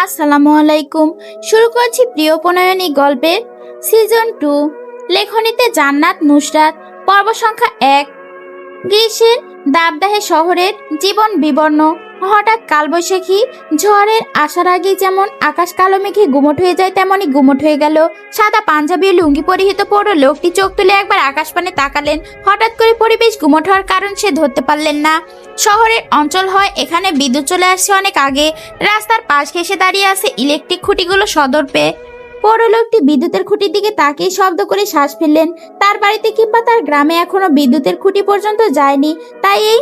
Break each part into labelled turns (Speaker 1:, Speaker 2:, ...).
Speaker 1: আসসালামু আলাইকুম। শুরু করছি প্রিয় প্রণয়নী গল্পের সিজন 2, লেখনীতে জান্নাত নুসরাত, পর্ব সংখ্যা 1। গ্রীষ্মের দাবদাহে শহরের জীবন বিবর্ণ। হঠাৎ কালবৈশাখী ঝড়ের আসার আগেই যেমন আকাশ কালো মেঘে গুমট হয়ে যায়, তেমনই গুমট হয়ে গেল। সাদা পাঞ্জাবি ও লুঙ্গি পরিহিত পড়ো লোকটি চোখ তুলে একবার আকাশপানে তাকালেন। হঠাৎ করে পরিবেশ গুমট হওয়ার কারণ সে ধরতে পারলেন না। শহরের অঞ্চল হয়, এখানে বিদ্যুৎ চলে আসছে অনেক আগে। রাস্তার পাশ ঘেঁষে দাঁড়িয়ে আছে ইলেকট্রিক খুঁটিগুলো সদর্পে। বড় লোকটি বিদ্যুতের খুঁটির দিকে তাকিয়ে শব্দ করে শ্বাস ফেললেন। তার বাড়িতে কিংবা তার গ্রামে এখনো বিদ্যুতের খুঁটি পর্যন্ত যায়নি, তাই এই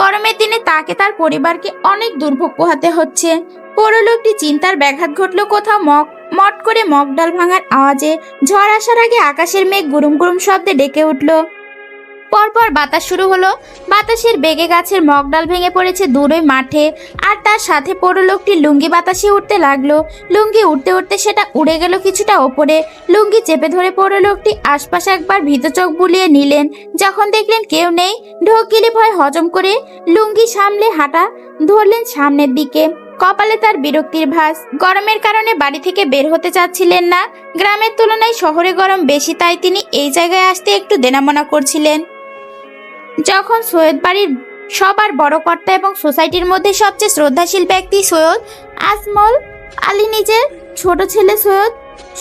Speaker 1: গরমের দিনে তাকে তার পরিবারকে অনেক দুর্ভোগ পোহাতে হচ্ছে। বড় লোকটি চিন্তার ব্যাঘাত ঘটল কোথাও মট করে মগডাল ভাঙার আওয়াজে। ঝড় আসার আগে আকাশের মেঘ গুরুম গুরুম শব্দে ডেকে উঠল। পরপর বাতাস শুরু হলো। বাতাসের বেগে গাছের মগডাল ভেঙে পড়েছে দূরে মাঠে, আর তার সাথে পড়ো লোকটির লুঙ্গি বাতাসে উঠতে লাগলো। লুঙ্গি উঠতে উঠতে সেটা উড়ে গেল কিছুটা ওপরে। লুঙ্গি চেপে ধরে পড়ো লোকটি আশপাশে একবার ভীত চোখ বুলিয়ে নিলেন। যখন দেখলেন কেউ নেই, ঢোক গিলি ভয় হজম করে লুঙ্গি সামলে হাঁটা ধরলেন সামনের দিকে। কপালে তার বিরক্তির ভাঁজ। গরমের কারণে বাড়ি থেকে বের হতে চাচ্ছিলেন না। গ্রামের তুলনায় শহরে গরম বেশি, তাই তিনি এই জায়গায় আসতে একটু দেনামনা করছিলেন। যখন সৈয়দ বাড়ির সবার বড় কর্তা এবং সোসাইটির মধ্যে সবচেয়ে শ্রদ্ধাশীল ব্যক্তি সৈয়দ আজমল আলী নিজের ছোট ছেলে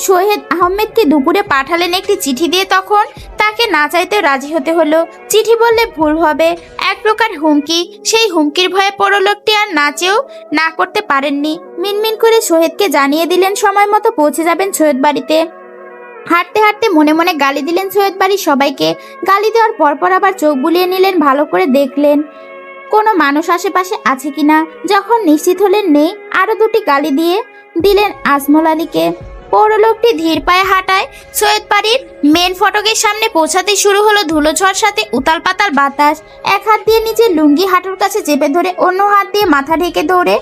Speaker 1: সোহেদ আহমেদকে দুপুরে পাঠালেন একটি চিঠি দিয়ে, তখন তাকে না চাইতেও রাজি হতে হলো। চিঠি বললে ভুল হবে, এক প্রকার হুমকি। সেই হুমকির ভয়ে পড়ো লোকটি আর না চেয়েও না করতে পারেননি। মিনমিন করে সোহেদকে জানিয়ে দিলেন সময় মতো পৌঁছে যাবেন সৈয়দ বাড়িতে। হাঁটতে হাঁটতে মনে মনে গালি দিলেন সৈয়দ বাড়ির সবাইকে। গালি দেওয়ার পরপর আবার চোখ বুলিয়ে নিলেন, ভালো করে দেখলেন কোনো মানুষ আশেপাশে আছে কিনা। যখন নিশ্চিত হলেন নেই, আরো দুটি গালি দিয়ে দিলেন আজমল আলীকে। পৌর লোকটি ধীর পায়ে হাঁটায় সৈয়দ বাড়ির মেন ফটকের সামনে পৌঁছাতেই শুরু হলো ধুলোঝড়, সাথে উতাল পাতাল বাতাস। এক হাত দিয়ে নিজের লুঙ্গি হাঁটুর কাছে চেপে ধরে অন্য হাত দিয়ে মাথা ঢেকে দৌড়ে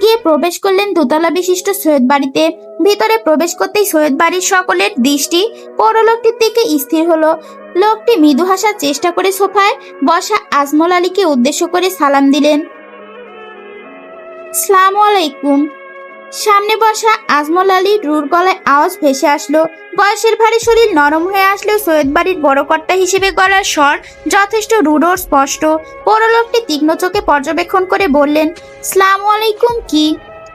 Speaker 1: গিয়ে প্রবেশ করলেন দোতলা বিশিষ্ট সৈয়দ বাড়িতে। ভিতরে প্রবেশ করতেই সৈয়দ বাড়ির সকলের দৃষ্টি পৌর লোকটির দিকে স্থির হলো। লোকটি মৃদু হাসার চেষ্টা করে সোফায় বসা আজমল আলীকে উদ্দেশ্য করে সালাম দিলেন। আসসালামু আলাইকুম। সামনে বসা আজমল আলীর রুর গলায় আওয়াজ ভেসে আসলো। বয়সের ভারী শরীর নরম হয়ে আসলেও সৈয়দ বাড়ির বড় কর্তা হিসেবে গলার স্বর যথেষ্ট রুড় ও স্পষ্ট। বড় লোকটি তীক্ষ্ণ চোখে পর্যবেক্ষণ করে বললেন, আসসালামু আলাইকুম। কি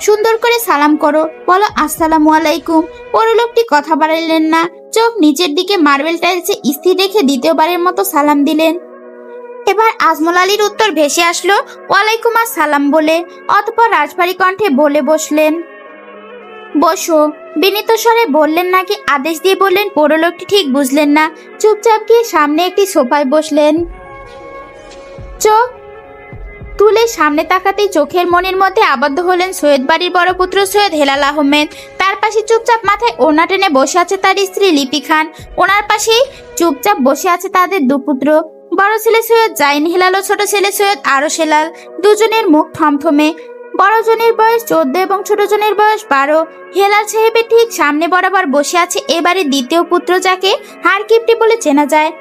Speaker 1: সুন্দর করে সালাম করো, বলো আসসালামু আলাইকুম। বড় লোকটি কথা বাড়াইলেন না, চোখ নিচের দিকে মার্বেল টাইলসে স্থির রেখে দ্বিতীয়বারের মতো সালাম দিলেন। এবার আজমল আলীর উত্তর ভেসে আসলো ওয়ালাইকুম আসসালাম বলে। অতঃপর রাজবাড়ি কণ্ঠে বলে বসলেন, বসো। বিনীত স্বরে বললেন নাকি আদেশ দিয়ে বললেন বড় লোকটি ঠিক বুঝলেন না। চুপচাপ গিয়ে সামনে একটি সোফায় বসলেন। চোখ তুলে সামনে তাকাতেই চোখের মনের মধ্যে আবদ্ধ হলেন সৈয়দ বাড়ির বড় পুত্র সৈয়দ হেলাল আহমেদ। তার পাশে চুপচাপ মাথায় ওড়না টেনে বসে আছে তার স্ত্রী লিপি খান। ওনার পাশেই চুপচাপ বসে আছে তাদের দুপুত্র, বড় ছেলে সৈয়দ জাইন হেলাল ও ছোট ছেলে সৈয়দ আরশ হেলাল। দুজনের মুখ থমথমে। বড় জনের বয়স 14 এবং ছোট জনের বয়স 12। হেলাল সাহেবের ঠিক সামনে বরাবর বসে আছে এবারে দ্বিতীয় পুত্র, যাকে হারকিপ্টি বলে চেনা যায়।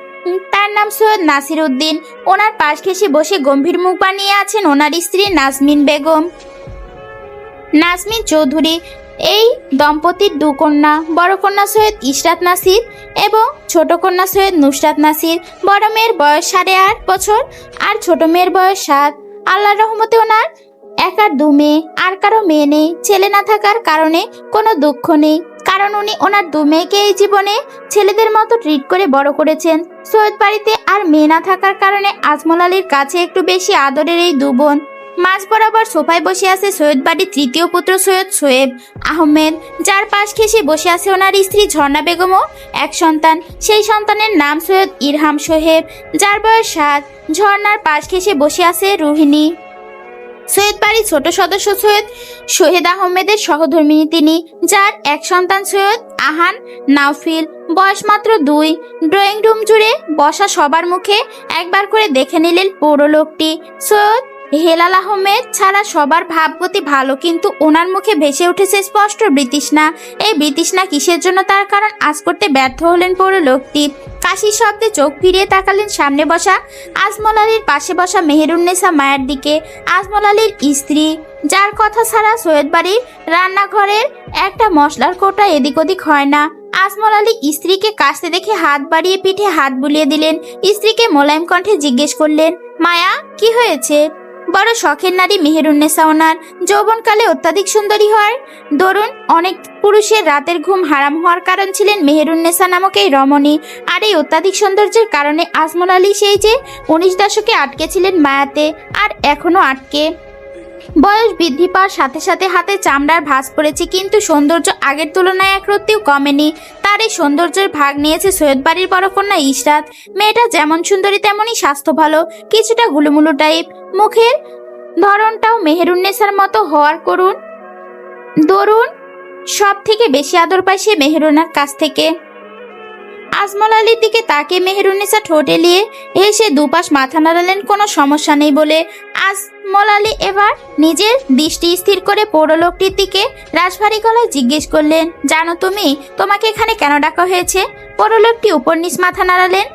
Speaker 1: তার নাম সৈয়দ নাসির উদ্দিন। ওনার পাশ ঘেঁষে বসে গম্ভীর মুখ বানিয়ে আছেন ওনার স্ত্রী নাজমিন বেগম, নাজমিন চৌধুরী। এই দম্পতির দু কন্যা, বড় কন্যা সৈয়দ ইশরাত নাসির এবং ছোট কন্যা সৈয়দ নুসরাত নাসির। বড় মেয়ের বয়স 8.5 বছর আর ছোট মেয়ের বয়স 7। আল্লাহর রহমতে ওনার একার 2 মেয়ে, আর কারো মেয়ে নেই। ছেলে না থাকার কারণে কোনো দুঃখ নেই, কারণ উনি ওনার 2 মেয়েকে এই জীবনে ছেলেদের মতো ট্রিট করে বড় করেছেন। সৈয়দ বাড়িতে আর মেয়ে না থাকার কারণে আজমল আলীর কাছে একটু বেশি আদরের এই 2 বোন। মাঝ বরাবর সোফায় বসে আছে সৈয়দ বাড়ির তৃতীয় পুত্র সৈয়দ সোয়েব আহমেদ, যার পাশ ঘেঁষে বসে আছে ওনার স্ত্রী ঝর্ণা বেগমও এক সন্তান। সেই সন্তানের নাম সৈয়দ ইরহাম সোহেব, যার বয়স 7। ঝর্ণার পাশ ঘেঁষে বসে আছে রুহিনী। সৈয়দ বাড়ির ছোট সদস্য সৈয়দ শহীদ আহমেদের সহধর্মিনী তিনি, যার এক সন্তান সৈয়দ আহান নাওফিল, বয়স মাত্র 2। ড্রয়িং রুম জুড়ে বসা সবার মুখে একবার করে দেখে নিলেন পৌর লোকটি। সৈয়দ হেলাল আহমেদ ছাড়া সবার ভাবগতি ভালো, কিন্তু ওনার মুখে ভেসে উঠেছে স্পষ্ট বৃতৃষ্ণা। এই বৃতৃষ্ণা কিসের জন্য, তার কারণ আজ করতে ব্যর্থ হলেন পৌর লোকটি। কাশির শব্দে চোখ ফিরিয়ে তাকালেন সামনে বসা আজমল আলীর পাশে বসা মেহেরুন্নেসা মায়ের দিকে। আজমল আলীর স্ত্রী যার কথা ছাড়া সৈয়দ বাড়ির রান্নাঘরের একটা মশলার কোটা এদিক ওদিক হয় না। আজমল আলী স্ত্রীকে কাশতে দেখে হাত বাড়িয়ে পিঠে হাত বুলিয়ে দিলেন। স্ত্রীকে মোলায়েম কণ্ঠে জিজ্ঞেস করলেন, মায়া কি হয়েছে? বড় শখের নারী মেহেরুন্নেসা ওনার। যৌবনকালে অত্যাধিক সুন্দরী হয় দরুন অনেক পুরুষের রাতের ঘুম হারাম হওয়ার কারণ ছিলেন মেহেরুন্নেসা নামক এই রমণী। আর এই অত্যাধিক সৌন্দর্যের কারণে আজমল আলী সেই যে 19 দশকে আটকে ছিলেন মায়াতে, আর এখনো আটকে। বয়স বৃদ্ধি পাওয়ার সাথে সাথে হাতে চামড়ার ভাঁজ পড়েছে, কিন্তু সৌন্দর্য আগের তুলনায় এক রত্তিও কমেনি। তার এই সৌন্দর্যের ভাগ নিয়েছে সৈয়দ বাড়ির বড় কন্যা ইশরাত। মেয়েটা যেমন সুন্দরী তেমনই স্বাস্থ্য ভালো, কিছুটা গুলুমুলু টাইপ। মুখের ধরনটাও মেহেরুন্নেসার মতো হওয়ার দরুন সব থেকে বেশি আদর পায় সে মেহেরুনার কাছ থেকে। আজমল আলীর দিকে তাকে মেহেরুন্নেসা ঠোঁট এলিয়ে হেসে দুপাশ মাথা নাড়ালেন, কোনো সমস্যা নেই বলে। আজমল আলী এবার নিজের দৃষ্টি স্থির করে পৌর লোকটির দিকে রাজভারী গলায় জিজ্ঞেস করলেন, জানো তুমি তোমাকে এখানে কেন ডাকা হয়েছে? পৌর লোকটি উপর নিচ মাথা নাড়ালেন।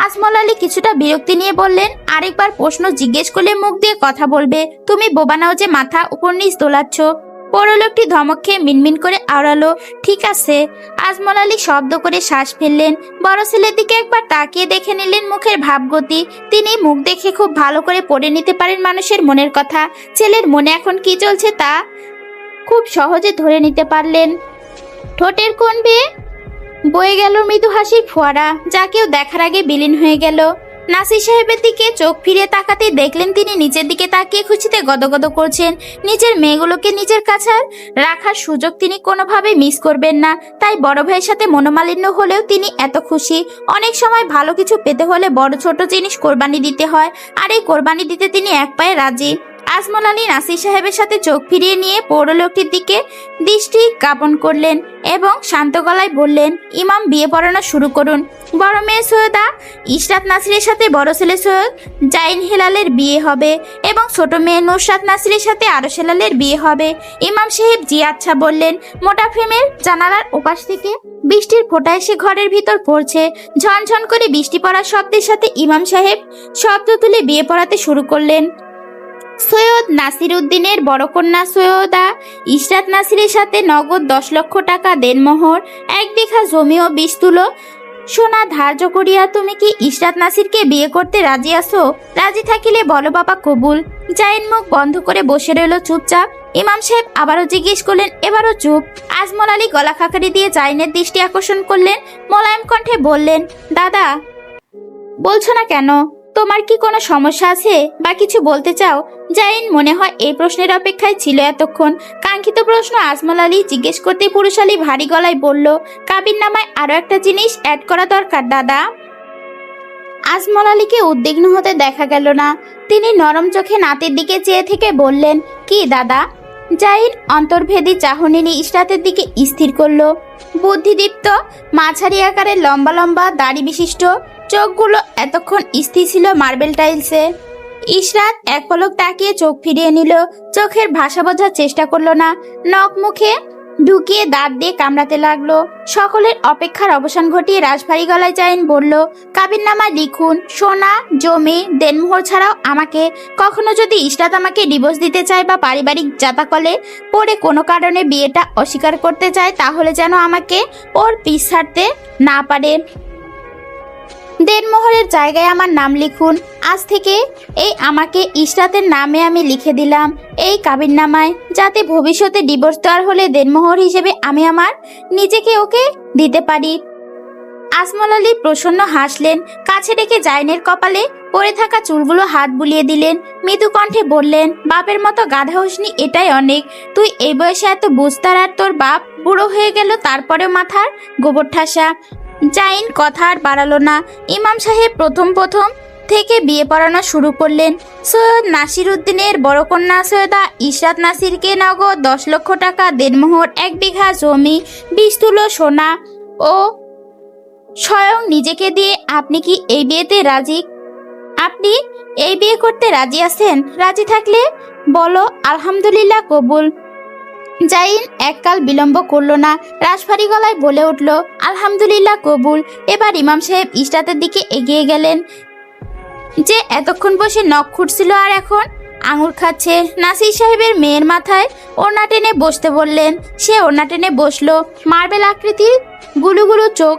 Speaker 1: আজমল আলী কিছুটা বিরক্তি নিয়ে বললেন, আরেকবার প্রশ্ন জিজ্ঞেস করলে মুখ দিয়ে কথা বলবে, তুমি বোবা নাও যে মাথা উপর নিচ দোলাচ্ছ। পৌরলোকটি ধমক খেয়ে মিনমিন করে আওড়ালো, ঠিক আছে। আজমল আলী শব্দ করে শ্বাস ফেললেন। বড় ছেলের দিকে একবার তাকিয়ে দেখে নিলেন মুখের ভাবগতি। তিনি মুখ দেখে খুব ভালো করে পড়ে নিতে পারেন মানুষের মনের কথা। ছেলের মনে এখন কি চলছে তা খুব সহজে ধরে নিতে পারলেন। ঠোঁটের কোণ বেয়ে বয়ে গেল মৃদু হাসির ফোয়ারা, যা কেউ দেখার আগে বিলীন হয়ে গেল। নাসির সাহেবের দিকে চোখ ফিরে তাকাতেই দেখলেন তিনি নিচের দিকে তাকিয়ে খুশিতে গদগদ করছেন। নিজের মেয়েগুলোকে নিজের কাছে রাখার সুযোগ তিনি কোনোভাবেই মিস করবেন না। তাই বড় ভাইয়ের সাথে মনোমালিন্য হলেও তিনি এত খুশি। অনেক সময় ভালো কিছু পেতে হলে বড় ছোট জিনিস কোরবানি দিতে হয়, আর এই কোরবানি দিতে তিনি এক পায়ে রাজি। আজমল আলী নাসির সাহেবের সাথে চোখ ফিরিয়ে নিয়ে পৌরলোকটির দিকে দৃষ্টি জ্ঞাপন করলেন এবং শান্ত গলায় বললেন, ইমাম বিয়ে পড়ানো শুরু করুন। বড় মেয়ে সৈয়দা ইশরাত নাসিরের সাথে বড় ছেলে সৈয়দ জাইন হেলালের বিয়ে হবে এবং ছোট মেয়ে নুসরাত নাসিরের সাথে আরশ হেলালের বিয়ে হবে। ইমাম সাহেব জি আচ্ছা বললেন। মোটা ফ্রেমের জানালার ওপাশ থেকে বৃষ্টির ফোঁটা এসে ঘরের ভিতর পড়ছে। ঝনঝন করে বৃষ্টি পড়ার শব্দের সাথে ইমাম সাহেব শব্দ তুলে বিয়ে পড়াতে শুরু করলেন। সৈয়দ নাসির উদ্দিনের বড় কন্যা সৈয়দা ইশরাত নাসিরের সাথে নগদ 10 লক্ষ টাকা দেনমোহর, 1 বিঘা জমি ও 20 তুলো সোনা ধার্য করিয়া তুমি কি ইশরাত নাসিরকে বিয়ে করতে রাজি আছো? রাজি থাকিলে বলো বাবা কবুল। জাইন মুখ বন্ধ করে বসে রইল চুপচাপ। ইমাম সাহেব আবারও জিজ্ঞেস করলেন, এবারও চুপ। আজমল আলী গলা খাকারি দিয়ে জাইনের দৃষ্টি আকর্ষণ করলেন। মোলায়েম কণ্ঠে বললেন, দাদা বলছো না কেন? তোমার কি কোনো সমস্যা আছে বা কিছু বলতে চাও? জাইন মনে হয় এই প্রশ্নের অপেক্ষায় ছিল এতক্ষণ। কাঙ্ক্ষিত প্রশ্ন আজমল আলী জিজ্ঞেস করতে পুরুষ আলী ভারী গলায় বলল, কাবিননামায় আরো একটা জিনিস অ্যাড করা দরকার দাদা। আজমল আলীকে উদ্বিগ্ন হতে দেখা গেল না। তিনি নরম চোখে নাতির দিকে চেয়ে থেকে বললেন, কি দাদা? জাইন অন্তর্ভেদী চাহনি নিয়ে ইশরাতের দিকে স্থির করল। বুদ্ধিদীপ্ত, মাঝারি আকারের লম্বা লম্বা দাড়ি বিশিষ্ট, চোখগুলো এতক্ষণ স্থির ছিল মার্বেল টাইলসে। ইশরাত এক পলক তাকিয়ে চোখ ফিরিয়ে নিল, চোখের ভাষা বোঝার চেষ্টা করলো না। নখ মুখে ঢুকিয়ে দাঁত দিয়ে কামড়াতে লাগলো। সকলের অপেক্ষার অবসান ঘটিয়ে রাজভারী গলায় জাইন বলল, কাবিননামা লিখুন, সোনা জমি দেনমোহর ছাড়াও আমাকে কখনো যদি ইশরাত আমাকে ডিভোর্স দিতে চায় বা পারিবারিক জাতাকলে পড়ে কোনো কারণে বিয়েটা অস্বীকার করতে চায়, তাহলে যেন আমাকে ওর পিছ ছাড়তে না পারে। দেনমোহরের জায়গায় আমার নাম লিখুন। আজ থেকে এই আমাকে ইশরাতের নামে আমি লিখে দিলাম এই কাবিননামায়, যাতে ভবিষ্যতে ডিভোর্স দেওয়ার হলে দেনমোহর হিসেবে আমি আমার নিজেকে ওকে দিতে পারি। আজমল আলী প্রসন্ন হাসলেন। কাছে ডেকে জাইনের কপালে পড়ে থাকা চুলগুলো হাত বুলিয়ে দিলেন। মৃদু কণ্ঠে বললেন, বাপের মতো গাধা হসনি এটাই অনেক। তুই এই বয়সে এত বুঝতার, আর তোর বাপ বুড়ো হয়ে গেল তারপরেও মাথার গোবর ঠাসা। জাইন কথা আর বাড়ালো না। ইমাম সাহেব প্রথম থেকে বিয়ে পড়ানো শুরু করলেন। সৈয়দ নাসির উদ্দিনের বড় কন্যা সৈয়দা ইশরাত নাসিরকে নগদ 10 লক্ষ টাকা দেনমোহর, 1 বিঘা জমি, 20 তুলো সোনা ও স্বয়ং নিজেকে দিয়ে আপনি কি এই বিয়েতে রাজি? আপনি এই বিয়ে করতে রাজি আছেন? রাজি থাকলে বলো আলহামদুলিল্লাহ কবুল। জাইন এককাল বিলম্ব করল না, রাজভারী গলায় বলে উঠল, আলহামদুলিল্লাহ কবুল। এবার ইমাম সাহেব ইশরাতের দিকে এগিয়ে গেলেন, যে এতক্ষণ বসে নখ খুঁটছিল আর এখন আঙুর খাচ্ছে। নাসির সাহেবের মেয়ের মাথায় ওড়না টেনে বসতে বললেন। সে ওড়না টেনে বসলো। মার্বেল আকৃতির গুলুগুলু চোখ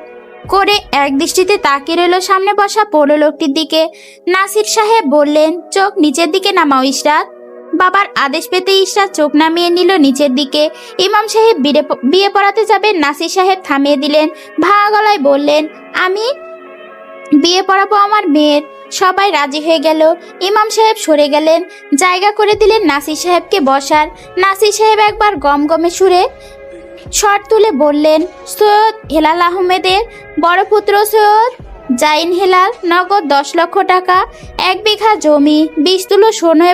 Speaker 1: করে এক দৃষ্টিতে তাকিয়ে রইল সামনে বসা পৌর লোকটির দিকে। নাসির সাহেব বললেন, চোখ নিচের দিকে নামাও ইশরাত। বাবার আদেশ পেতে ইশরাত চোখ নামিয়ে নিল নিচের দিকে। ইমাম সাহেব বিয়ে পড়াতে যাবেন, নাসির সাহেব থামিয়ে দিলেন। ভাঙা গলায় বললেন, আমি বিয়ে পড়াবো আমার মেয়ের। সবাই রাজি হয়ে গেল। ইমাম সাহেব সরে গেলেন, জায়গা করে দিলেন নাসির সাহেবকে বসার। নাসির সাহেব একবার গমগমে সুরে স্বর তুলে বললেন, সৈয়দ হেলাল আহমেদের বড় পুত্র সৈয়দ জাইন হেলাল, নগদ 10 লক্ষ টাকা, 1 বিঘা জমি, 20 তুলো সোনা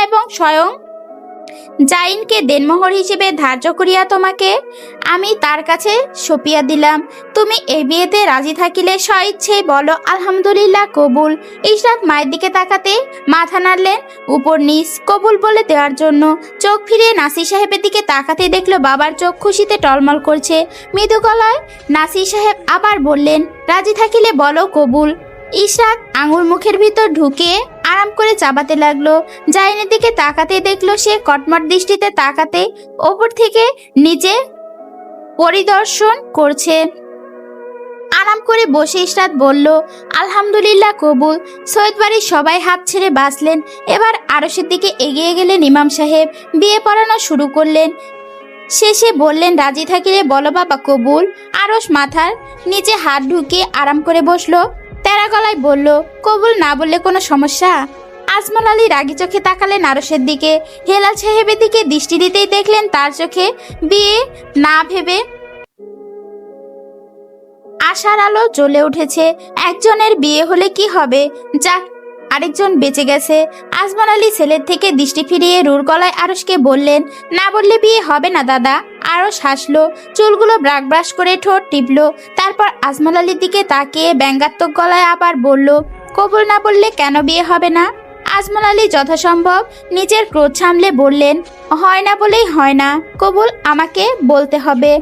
Speaker 1: এবং স্বয়ং জাইনকে দেনমোহর হিসেবে ধার্য করিয়া তোমাকে আমি তার কাছে সঁপিয়া দিলাম। তুমি এই বিয়েতে রাজি থাকিলে স্বইচ্ছেই বলো আলহামদুলিল্লাহ কবুল। ইশরাত মায়ের দিকে তাকাতে মাথা নাড়লেন উপর নিচ কবুল বলে দেওয়ার জন্য। চোখ ফিরিয়ে নাসির সাহেবের দিকে তাকাতে দেখলো বাবার চোখ খুশিতে টলমল করছে। মৃদু গলায় নাসির সাহেব আবার বললেন, রাজি থাকিলে বলো কবুল। ইশরাত আঙুল মুখের ভিতর ঢুকে আরাম করে চাবাতে লাগলো। জাইনের দিকে তাকাতে দেখলো সে কটমট দৃষ্টিতে তাকাতে ওপর থেকে নিচে পরিদর্শন করছে। আরাম করে বসে ইশরাত বলল, আলহামদুলিল্লাহ কবুল। সৈয়দ বাড়ির সবাই হাত ছেড়ে বাঁচলেন। এবার আরশের দিকে এগিয়ে গেলেন ইমাম সাহেব। বিয়ে পড়ানো শুরু করলেন। শেষে বললেন, রাজি থাকিলে বলো বাবা কবুল। আরশ মাথার নিচে হাত ঢুকিয়ে আরাম করে বসলো। তেরা গলায় বলল, কবুল না বললে কোনো সমস্যা? আজমল আলী রাগি চোখে তাকালেন আরশের দিকে। হেলাল সাহেবের দিকে দৃষ্টি দিতেই দেখলেন তার চোখে বিয়ে না ভেবে আশার আলো জ্বলে উঠেছে। একজনের বিয়ে হলে কি হবে, যাক আরেকজন বেঁচে গেছে। আজমল আলী ছেলের থেকে দৃষ্টি ফিরিয়ে রুর গলায় আরশকে বললেন, না বললে বিয়ে হবে না দাদা। আরশ হাসলো, চুলগুলো ব্রাক ব্রাশ করে ঠোঁট টিপলো। তারপর আজমল আলীর দিকে তাকিয়ে ব্যঙ্গাত্মক গলায় আবার বলল, কবুল না বললে কেন বিয়ে হবে না? আজমল আলী যথাসম্ভব নিজের ক্রোধ সামলে বললেন, হয় না বলেই হয় না, কবুল আমাকে বলতে হবে।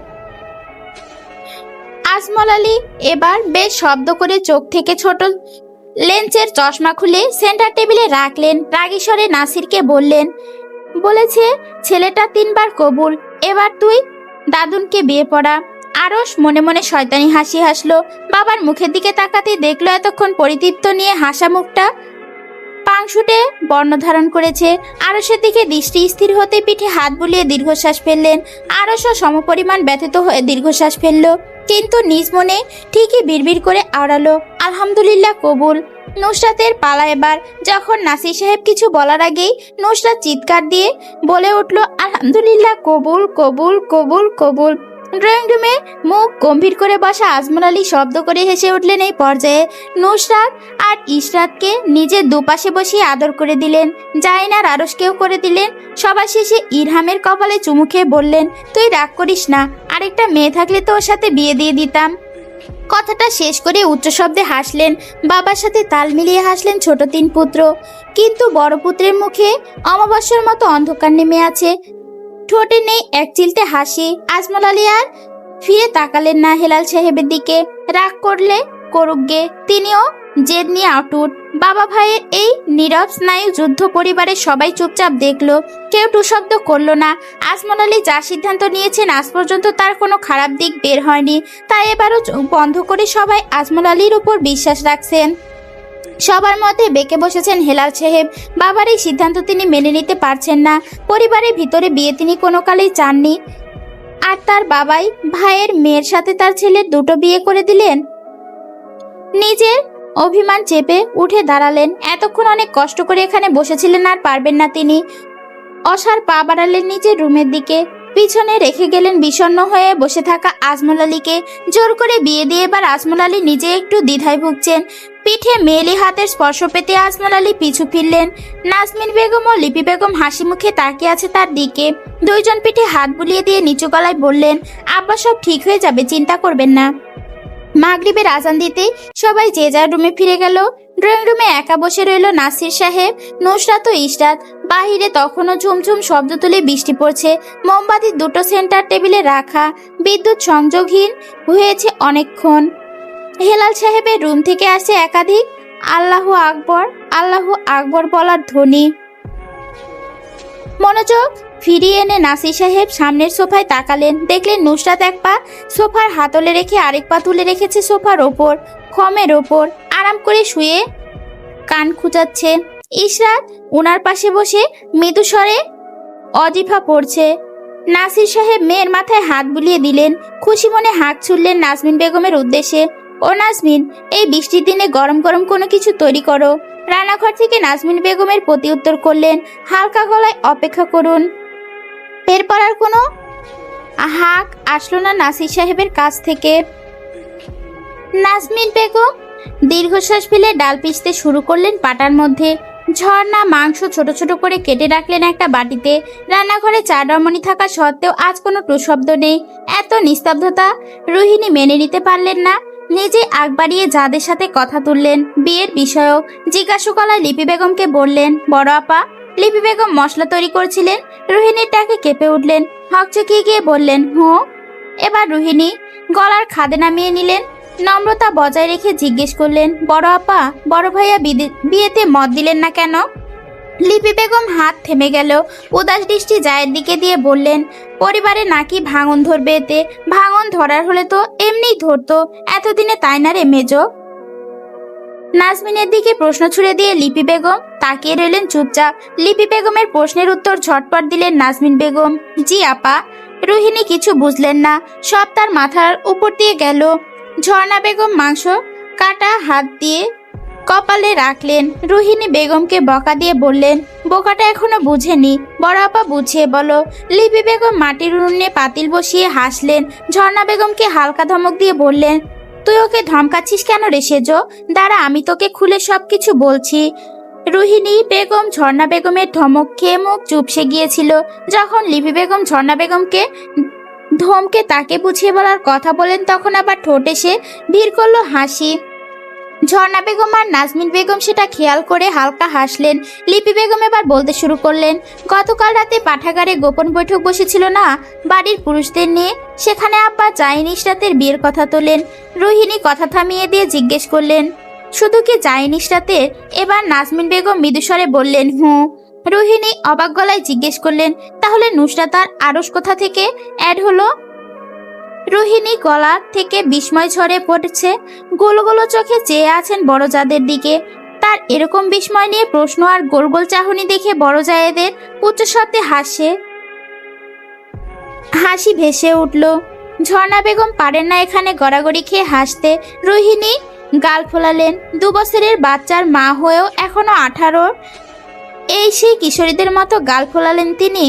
Speaker 1: আজমল আলী এবার বেশ শব্দ করে চোখ থেকে ছোট লেন্সের চশমা খুলে সেন্টার টেবিলে রাখলেন। রাগী স্বরে নাসিরকে বললেন, বলেছে ছেলেটা 3 বার কবুল, এবার তুই দাদুনকে বিয়ে পড়া। আরশ মনে মনে শয়তানি হাসি হাসলো। বাবার মুখের দিকে তাকাতে দেখলো এতক্ষণ পরিতৃপ্ত নিয়ে হাসা মুখটা পাংশুটে বর্ণ ধারণ করেছে। আরশের দিকে দৃষ্টি স্থির হতে পিঠে হাত বুলিয়ে দীর্ঘশ্বাস ফেললেন। আরশও সমপরিমাণ ব্যথিত হয়ে দীর্ঘশ্বাস ফেললো, কিন্তু নিজ মনে ঠিকই বিড়বিড় করে আওড়ালো, আলহামদুলিল্লাহ কবুল। নুসরাতের পালা এবার। যখন নাসির সাহেব কিছু বলার আগেই নুসরাত চিৎকার দিয়ে বলে উঠল, আলহামদুলিল্লাহ কবুল কবুল কবুল কবুল। ড্রয়িং রুমে মুখ গম্ভীর করে বসা আজমল আলী শব্দ করে হেসে উঠলেন। এই পর্যায়ে নুসরাত আর ইশরাতকে নিজের দুপাশে বসিয়ে আদর করে দিলেন। জাইন আর আরশকেও করে দিলেন। সবার শেষে ইরহামের কপালে চুমু খেয়ে বললেন, তুই রাগ করিস না, আরেকটা মেয়ে থাকলে তো ওর সাথে বিয়ে দিয়ে দিতাম। কথাটা শেষ করে উচ্চ শব্দে হাসলেন। বাবার সাথে তাল মিলিয়ে হাসলেন ছোট 3 পুত্র। কিন্তু বড় পুত্রের মুখে অমাবস্যার মতো অন্ধকার নেমে আছে, ঠোঁটে নেই এক চিলতে হাসি। আজমল আলী আর ফিরে তাকালেন না হেলাল সাহেবের দিকে। রাগ করলে করুক গে, তিনিও জেদ নিয়ে অটুট। বাবা ভাইয়ের এই নীরব স্নায়ু যুদ্ধ পরিবারের সবাই চুপচাপ দেখলো, কেউ টু শব্দ করলো না। আজমল আলী যা সিদ্ধান্ত নিয়েছেন আজ পর্যন্ত তার কোনো খারাপ দিক বের হয়নি, তাই এবারও চোখ বন্ধ করে সবাই আজমল আলীর উপর বিশ্বাস রাখছেন। সবার মধ্যে বেঁকে বসেছেন হেলাল সাহেব। বাবার এই সিদ্ধান্ত তিনি মেনে নিতে পারছেন না। পরিবারের ভিতরে বিয়ে তিনি কোনো কালেই চাননি, আর তার বাবাই ভাইয়ের মেয়ের সাথে তার ছেলের 2টো বিয়ে করে দিলেন। নিজের অভিমান চেপে উঠে দাঁড়ালেন। এতক্ষণ অনেক কষ্ট করে এখানে বসেছিলেন, আর পারবেন না তিনি। অসার পা বাড়ালেন নিজের রুমের দিকে। পিছনে রেখে গেলেন বিষণ্ণ হয়ে বসে থাকা আজমল আলীকে। জোর করে বিয়ে দিয়ে এবার আজমল আলী নিজে একটু দ্বিধায় ভুগছেন। পিঠে মেয়েলি হাতের স্পর্শ পেতে আজমল আলী পিছু ফিরলেন। নাজমিন বেগম ও লিপি বেগম হাসি মুখে তাকিয়ে আছে তার দিকে। দুইজন পিঠে হাত বুলিয়ে দিয়ে নিচু গলায় বললেন, আব্বা সব ঠিক হয়ে যাবে, চিন্তা করবেন না। মাগরিবের আজান দিতে সবাই যে যার রুমে ফিরে গেল। ড্রয়িং রুমে একা বসে রইল নাসির সাহেব, নুসরাত ও ইশরাত। বাহিরে তখনও ঝুমঝুম শব্দ তুলে বৃষ্টি পড়ছে। মোমবাতি 2টো সেন্টার টেবিলে রাখা, বিদ্যুৎ সংযোগহীন হয়েছে অনেকক্ষণ। হেলাল সাহেবের রুম থেকে আসে একাধিক আল্লাহু আকবর বলার ধ্বনি। মনোযোগ ফিরিয়ে এনে নাসির সাহেব সামনের সোফায় তাকালেন। দেখলেন নুসরাত এক পা সোফার হাতলে রেখে আরেক পা তুলে রেখেছে সোফার ওপর, খমের ওপর আরাম করে শুয়ে কান খুঁচাচ্ছে। ইশরাত ওনার পাশে বসে মৃদু স্বরে অজিফা পড়ছে। নাসির সাহেব মেয়ের মাথায় হাত বুলিয়ে দিলেন। খুশি মনে হাত ছুড়লেন নাজমিন বেগমের উদ্দেশ্যে। ও নাজমিন, এই বৃষ্টির দিনে গরম গরম কোনো কিছু তৈরি করো। রান্নাঘর থেকে নাজমিন বেগমের প্রতি উত্তর করলেন হালকা গলায়, অপেক্ষা করুন। এরপর আর কোনো হাঁক আসলো না নাসির সাহেবের কাছ থেকে। নাজমিন বেগম দীর্ঘশ্বাস ফেলে ডাল পিষতে শুরু করলেন পাটার মধ্যে। ঝর্ণা মাংস ছোট ছোট করে কেটে রাখলেন একটা বাটিতে। রান্নাঘরে চা রমণী থাকা সত্ত্বেও আজ কোনো টুশব্দ নেই। এত নিস্তব্ধতা রোহিণী মেনে নিতে পারলেন না। নিজে আগ বাড়িয়ে যাদের সাথে কথা তুললেন বিয়ের বিষয়ক। জিজ্ঞাসু গলায় লিপি বেগমকে বললেন, বড় আপা। লিপি বেগম মশলা তৈরি করছিলেন। রোহিণীর ডাকে কেঁপে উঠলেন, হকচকিয়ে গিয়ে বললেন, হুঁ। এবার রোহিণী গলার খাদে নামিয়ে নিলেন। নম্রতা বজায় রেখে জিজ্ঞেস করলেন, বড় আপা, বড় ভাইয়া বিয়েতে মত দিলেন না কেন? লিপি বেগম হাত থেমে গেল। উদাস দৃষ্টি জায়ের দিকে দিয়ে বললেন, পরিবারে নাকি ভাঙন ধরবে এতে। ভাঙন ধরার হলে তো এমনিই ধরতো, এতদিনে তাই না রে মেজো? নাজমিনের দিকে প্রশ্ন ছুড়ে দিয়ে লিপি বেগম তাকিয়ে রইলেন চুপচাপ। লিপি বেগমের প্রশ্নের উত্তর ঝটপট দিলেন নাজমিন বেগম, জি আপা। রোহিণী কিছু বুঝলেন না, সব তার মাথার উপর দিয়ে গেল। ঝর্ণা বেগম মাংস কাটা হাত দিয়ে কপালে রাখলেন। রোহিণী বেগমকে বকা দিয়ে বললেন, বোকাটা এখনো বুঝেনি, বড় আপা বুঝিয়ে বলো। লিপি বেগম মাটির উনুনে পাতিল বসিয়ে হাসলেন। ঝর্ণা বেগমকে হালকা ধমক দিয়ে বললেন, তুই ওকে ধমকাচ্ছিস কেন রে সেজো? দাঁড়া, আমি তোকে খুলে সবকিছু বলছি। রোহিণী বেগম ঝর্ণা বেগমের ধমক খেয়ে মুখ চুপসে গিয়েছিল। যখন লিপি বেগম ঝর্ণা বেগমকে ধমকে তাকে বুঝিয়ে বলার কথা বলেন, তখন আবার ঠোঁটে সে ভিড় করলো হাসি। ঝর্ণা বেগম আর নাজমিন বেগম সেটা খেয়াল করে হালকা হাসলেন। লিপি বেগম এবার বলতে শুরু করলেন, গতকাল রাতে পাঠাগারে গোপন বৈঠক বসেছিল না বাড়ির পুরুষদের নিয়ে, সেখানে আব্বা জাইনিস রাতের বিয়ের কথা তোলেন। রোহিণী কথা থামিয়ে দিয়ে জিজ্ঞেস করলেন, শুধু কি জাইনিস রাতের? এবার নাজমিন বেগম মৃদুস্বরে বললেন, হুঁ। রোহিণী অবাক গলায় জিজ্ঞেস করলেন, তাহলে নুসরাত আর আরশ কোথা থেকে অ্যাড হলো? রোহিণী গলা থেকে বিস্ময় ঝরে পড়ছে। গোল গোল চোখে চেয়ে আছেন বড় জাদের দিকে। তার এরকম বিস্ময় নিয়ে প্রশ্ন আর গোল গোল চাহনি দেখে বড় জায়েদের উচ্চ শব্দে হাসি ভেসে উঠল। ঝর্ণা বেগম পারেন না এখানে গড়াগড়ি খেয়ে হাসতে। রোহিণী গাল ফোলালেন। 2 বছরের বাচ্চার মা হয়েও এখনো 18, এই সেই কিশোরীদের মতো গাল ফোলালেন তিনি।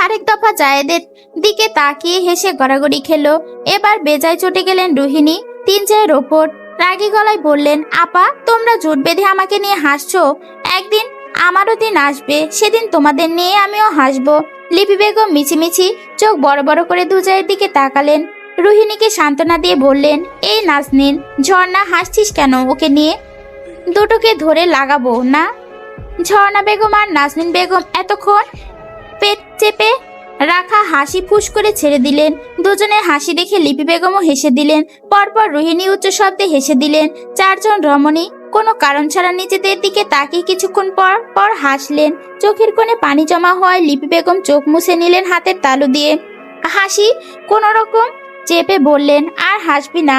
Speaker 1: আরেক দফা জায়েদের দিকে তাকিয়ে হেসে গড়াগড়ি খেলো। এবার বেজায় চটে গেলেন রোহিণী 3 জায়ের ওপর। রাগী গলায় বললেন, আপা, তোমরা জোট বেঁধে আমাকে নিয়ে হাসছো। একদিন আমারও দিন আসবে, সেদিন তোমাদের নিয়ে আমিও হাসবো। লিপি বেগম মিছিমিছি চোখ বড় বড় করে 2 জায়ের দিকে তাকালেন। রোহিণীকে সান্ত্বনা দিয়ে বললেন, এই নাজনীন, ঝর্ণা হাসছিস কেন ওকে নিয়ে? দুটোকে ধরে লাগাবো না? ঝর্ণা বেগম আর নাজনীন বেগম এতক্ষণ পেট চেপে রাখা হাসি ফুস করে ছেড়ে দিলেন। দুজনের হাসি দেখে লিপি বেগমও হেসে দিলেন। পরপর রোহিণী উচ্চ শব্দে হেসে দিলেন। 4 জন রমণী কোনো কারণ ছাড়া নিজেদের দিকে তাকিয়ে কিছুক্ষণ পর পর হাসলেন। চোখের কোণে পানি জমা হওয়ায় লিপি বেগম চোখ মুছে নিলেন হাতের তালু দিয়ে। হাসি কোনো রকম চেপে বললেন, আর হাসবি না,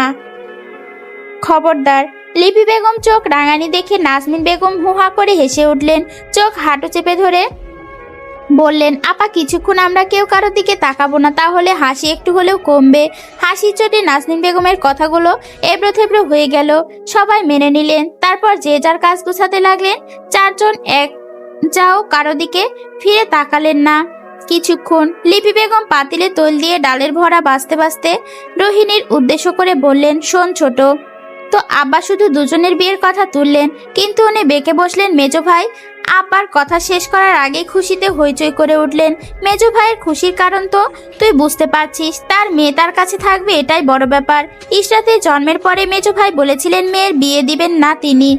Speaker 1: খবরদার। লিপি বেগম চোখ রাঙানি দেখে নাজমিন বেগম হুহা করে হেসে উঠলেন। চোখ হাঁটু চেপে ধরে বললেন, আপা, কিছুক্ষণ আমরা কেউ কারোর দিকে তাকাবো না, তাহলে হাসি একটু হলেও কমবে। হাসির চোটে নাজনীন বেগমের কথাগুলো এবড়ো থেবড়ো হয়ে গেল। সবাই মেনে নিলেন। তারপর যে যার কাজ গোছাতে লাগলেন। 4 জন এক যাও কারো দিকে ফিরে তাকালেন না। কিছুক্ষণ লিপি বেগম পাতিলে তৈল দিয়ে ডালের ভরা বাঁচতে বাঁচতে রোহিণীর উদ্দেশ্য করে বললেন, শোন ছোট, তো আব্বা শুধু দুজনের বিয়ের কথা তুললেন, কিন্তু উনি বেঁকে বসলেন মেজো ভাই। আব্বার কথা শেষ করার আগে খুশিতে হইচই করে উঠলেন। মেজো ভাইয়ের খুশির কারণ তো তুই বুঝতে পারছিস, তার মেয়ে তার কাছে থাকবে, এটাই বড় ব্যাপার। ইশরাতের জন্মের পরে মেজো ভাই বলেছিলেন মেয়ের বিয়ে দিবেন না তিনি,